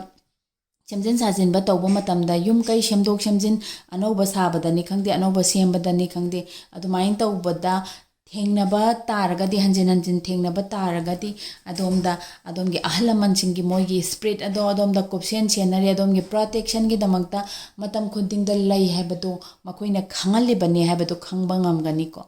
ꯁꯦꯝꯖꯤꯟ ꯁꯥꯖꯤꯟꯕ ꯇꯧꯕ ꯃꯇꯝꯗ ꯌꯨꯝ ꯀꯩ ꯁꯦꯝꯗꯣꯛ ꯁꯦꯝꯖꯤꯟ ꯑꯅꯧꯕ ꯁꯥꯕꯗꯅꯤ ꯈꯪꯗꯦ ꯑꯅꯧꯕ ꯁꯦꯝꯕꯗꯅꯤ ꯈꯪꯗꯦ ꯑꯗꯨꯃꯥꯏꯅ ꯇꯧꯕꯗ ꯊꯦꯡꯅꯕ ꯇꯥꯔꯒꯗꯤ ꯍꯟꯖꯤꯟ ꯍꯟꯖꯤൻ ꯊꯦꯡꯅꯕ ꯇꯥꯔꯒꯗꯤ ꯑꯗꯣꯝꯒꯤ ꯑꯍꯜ ꯂꯃꯟꯁꯤꯡꯒꯤ ꯃꯣꯏꯒꯤ ꯁ꯭ꯄꯤꯔꯤꯠ ꯑꯗꯣ ꯑꯗꯣꯝꯗ ꯀꯨꯞꯁꯦꯟ ꯁꯦꯟꯅꯔꯦ ꯑꯗꯣꯝꯒꯤ ꯄ꯭ꯔꯣꯇꯦꯛꯁꯟꯒꯤꯗꯃꯛꯇ ꯃꯇꯝ ꯈꯨꯗꯤꯡꯗ ꯂꯩ ꯍꯥꯏꯕꯗꯣ ꯃꯈꯣꯏꯅ ꯈꯪꯍꯜꯂꯤꯕꯅꯤ ꯍꯥꯏꯕꯗꯣ ꯈꯪꯕ ꯉꯝꯒꯅꯤꯀꯣ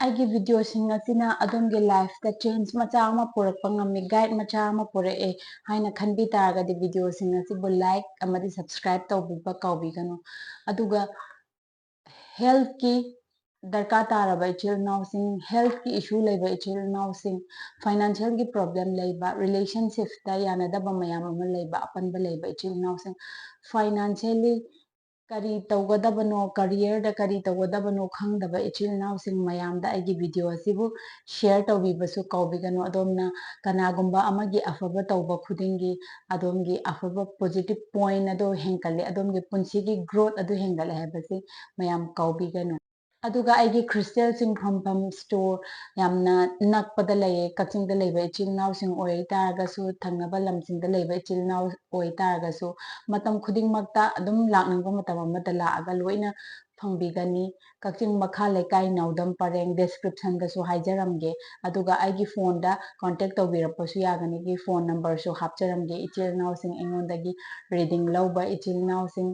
ꯑꯩꯒꯤ ꯚꯤꯗꯤꯑꯣꯁꯤꯡ ꯑꯁꯤꯅ ꯑꯗꯣꯝꯒꯤ ꯂꯥꯏꯐꯇ ꯆꯦꯟꯖ ꯃꯆꯥ ꯑꯃ ꯄꯨꯔꯛꯄ ꯉꯝꯃꯤ ꯒꯥꯏꯗ ꯃꯆꯥ ꯑꯃ ꯄꯨꯔꯛꯑꯦ ꯍꯥꯏꯅ ꯈꯟꯕꯤ ꯇꯥꯔꯒꯗꯤ ꯚꯤꯗꯤꯑꯣꯁꯤꯡ ꯑꯁꯤꯕꯨ ꯂꯥꯏꯛ ꯑꯃꯗꯤ ꯁꯕꯁꯀ꯭ꯔꯥꯏꯕ ꯇꯧꯕꯤꯕ ꯀꯥꯎꯕꯤꯒꯅꯨ ꯑꯗꯨꯒ ꯍꯦꯜꯊꯀꯤ ꯗꯔꯀꯥꯔ ꯇꯥꯔꯕ ꯏꯆꯤꯜ ꯏꯅꯥꯎꯁꯤꯡ ꯍꯦꯜꯊꯀꯤ ꯏꯁꯨ ꯂꯩꯕ ꯏꯆꯤꯜ ꯏꯅꯥꯎꯁꯤꯡ ꯐꯥꯏꯅꯥꯟꯁꯤꯌꯦꯜꯒꯤ ꯄ꯭ꯔꯣꯕ꯭ꯂꯦꯝ ꯂꯩꯕ ꯔꯤꯂꯦꯁꯟꯁꯤꯞꯇ ꯌꯥꯅꯗꯕ ꯃꯌꯥꯝ ꯑꯃ ꯂꯩꯕ ꯑꯄꯟꯕ ꯂꯩꯕ ꯏꯆꯤꯜ ꯏꯅꯥꯎꯁꯤꯡ ꯐꯥꯏꯅꯥꯟꯁꯤꯌꯦꯜꯂꯤ ꯀꯔꯤ ꯇꯧꯒꯗꯕꯅꯣ ꯀꯔꯤꯌꯔꯗ ꯀꯔꯤ ꯇꯧꯒꯗꯕꯅꯣ ꯈꯪꯗꯕ ꯏꯆꯤꯜ ꯏꯅꯥꯎꯁꯤꯡ ꯃꯌꯥꯝꯗ ꯑꯩꯒꯤ ꯚꯤꯗꯤꯑꯣ ꯑꯁꯤꯕꯨ ꯁꯤꯌꯔ ꯇꯧꯕꯤꯕꯁꯨ ꯀꯥꯎꯕꯤꯒꯅꯨ ꯑꯗꯣꯝꯅ ꯀꯅꯥꯒꯨꯝꯕ ꯑꯃꯒꯤ ꯑꯐꯕ ꯇꯧꯕ ꯈꯨꯗꯤꯡꯒꯤ ꯑꯗꯣꯝꯒꯤ ꯑꯐꯕ ꯄꯣꯖꯤꯇꯤꯚ ꯄꯣꯏꯟ ꯑꯗꯨ ꯍꯦꯟꯒꯠꯂꯦ ꯑꯗꯣꯝꯒꯤ ꯄꯨꯟꯁꯤꯒꯤ ꯒ꯭ꯔꯣꯠ ꯑꯗꯨ ꯍꯦꯟꯒꯠꯂꯦ ꯍꯥꯏꯕꯁꯤ ꯃꯌꯥꯝ ꯀꯥꯎꯕꯤꯒꯅꯨ ꯑꯗꯨꯒ ꯑꯩꯒꯤ ꯈ꯭ꯔꯤꯁꯇꯦꯜꯁꯤꯡ ꯐꯝꯐꯝ ꯁ꯭ꯇꯣꯔ ꯌꯥꯝꯅ ꯅꯛꯄꯗ ꯂꯩꯌꯦ ꯀꯛꯆꯤꯡꯗ ꯂꯩꯕ ꯏꯆꯤꯜ ꯏꯅꯥꯎꯁꯤꯡ ꯑꯣꯏ ꯇꯥꯔꯒꯁꯨ ꯊꯪꯅꯕ ꯂꯝꯁꯤꯡꯗ ꯂꯩꯕ ꯏꯆꯤꯜ ꯏꯅꯥꯎ ꯑꯣꯏ ꯇꯥꯔꯒꯁꯨ ꯃꯇꯝ ꯈꯨꯗꯤꯡꯃꯛꯇ ꯑꯗꯨꯝ ꯂꯥꯛꯅꯤꯡꯕ ꯃꯇꯝ ꯑꯃꯗ ꯂꯥꯛꯑꯒ ꯂꯣꯏꯅ ꯐꯪꯕꯤꯒꯅꯤ ꯀꯛꯆꯤꯡ ꯃꯈꯥ ꯂꯩꯀꯥꯏ ꯅꯥꯎꯗꯝ ꯄꯔꯦꯡ ꯗꯦꯁꯀ꯭ꯔꯤꯞꯁꯟꯗꯁꯨ ꯍꯥꯏꯖꯔꯝꯒꯦ ꯑꯗꯨꯒ ꯑꯩꯒꯤ ꯐꯣꯟꯗ ꯀꯣꯟꯇꯦꯛ ꯇꯧꯕꯤꯔꯛꯄꯁꯨ ꯌꯥꯒꯅꯤ ꯑꯩꯒꯤ ꯐꯣꯟ ꯅꯝꯕꯔꯁꯨ ꯍꯥꯞꯆꯔꯝꯒꯦ ꯏꯆꯤꯜ ꯏꯅꯥꯎꯁꯤꯡ ꯑꯩꯉꯣꯟꯗꯒꯤ ꯔꯤꯗꯤꯡ ꯂꯧꯕ ꯏꯆꯤꯜ ꯏꯅꯥꯎꯁꯤꯡ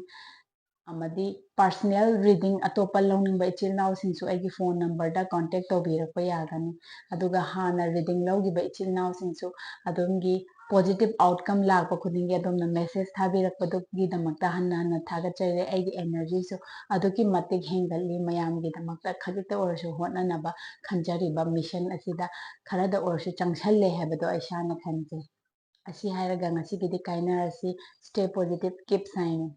ꯑꯃꯗꯤ ꯄꯥꯔꯁꯣꯅꯦꯜ ꯔꯤꯗꯤꯡ ꯑꯇꯣꯞꯄ ꯂꯧꯅꯤꯡꯕ ꯏꯆꯤꯜ ꯏꯅꯥꯎꯁꯤꯡꯁꯨ ꯑꯩꯒꯤ ꯐꯣꯟ ꯅꯝꯕꯔꯗ ꯀꯣꯟꯇꯦꯛ ꯇꯧꯕꯤꯔꯛꯄ ꯌꯥꯒꯅꯤ ꯑꯗꯨꯒ ꯍꯥꯟꯅ ꯔꯤꯗꯤꯡ ꯂꯧꯈꯤꯕ ꯏꯆꯤꯜ ꯏꯅꯥꯎꯁꯤꯡꯁꯨ ꯑꯗꯣꯝꯒꯤ ꯄꯣꯖꯤꯇꯤꯚ ꯑꯥꯎꯠꯀꯝ ꯂꯥꯛꯄ ꯈꯨꯗꯤꯡꯒꯤ ꯑꯗꯣꯝꯅ ꯃꯦꯁꯦꯖ ꯊꯥꯕꯤꯔꯛꯄꯗꯨꯒꯤꯗꯃꯛꯇ ꯍꯟꯅ ꯍꯟꯅ ꯊꯥꯒꯠꯆꯔꯤ ꯑꯩꯒꯤ ꯑꯦꯅꯔꯖꯤꯁꯨ ꯑꯗꯨꯛꯀꯤ ꯃꯇꯤꯛ ꯍꯦꯟꯒꯠꯂꯤ ꯃꯌꯥꯝꯒꯤꯗꯃꯛꯇ ꯈꯖꯤꯛꯇ ꯑꯣꯏꯔꯁꯨ ꯍꯣꯠꯅꯅꯕ ꯈꯟꯖꯔꯤꯕ ꯃꯤꯁꯟ ꯑꯁꯤꯗ ꯈꯔꯗ ꯑꯣꯏꯔꯁꯨ ꯆꯪꯁꯜꯂꯦ ꯍꯥꯏꯕꯗꯣ ꯑꯩ ꯏꯁꯥꯅ ꯈꯟꯖꯩ ꯑꯁꯤ ꯍꯥꯏꯔꯒ ꯉꯁꯤꯒꯤꯗꯤ ꯀꯥꯏꯅꯔꯁꯤ. Stay positive, keep shining.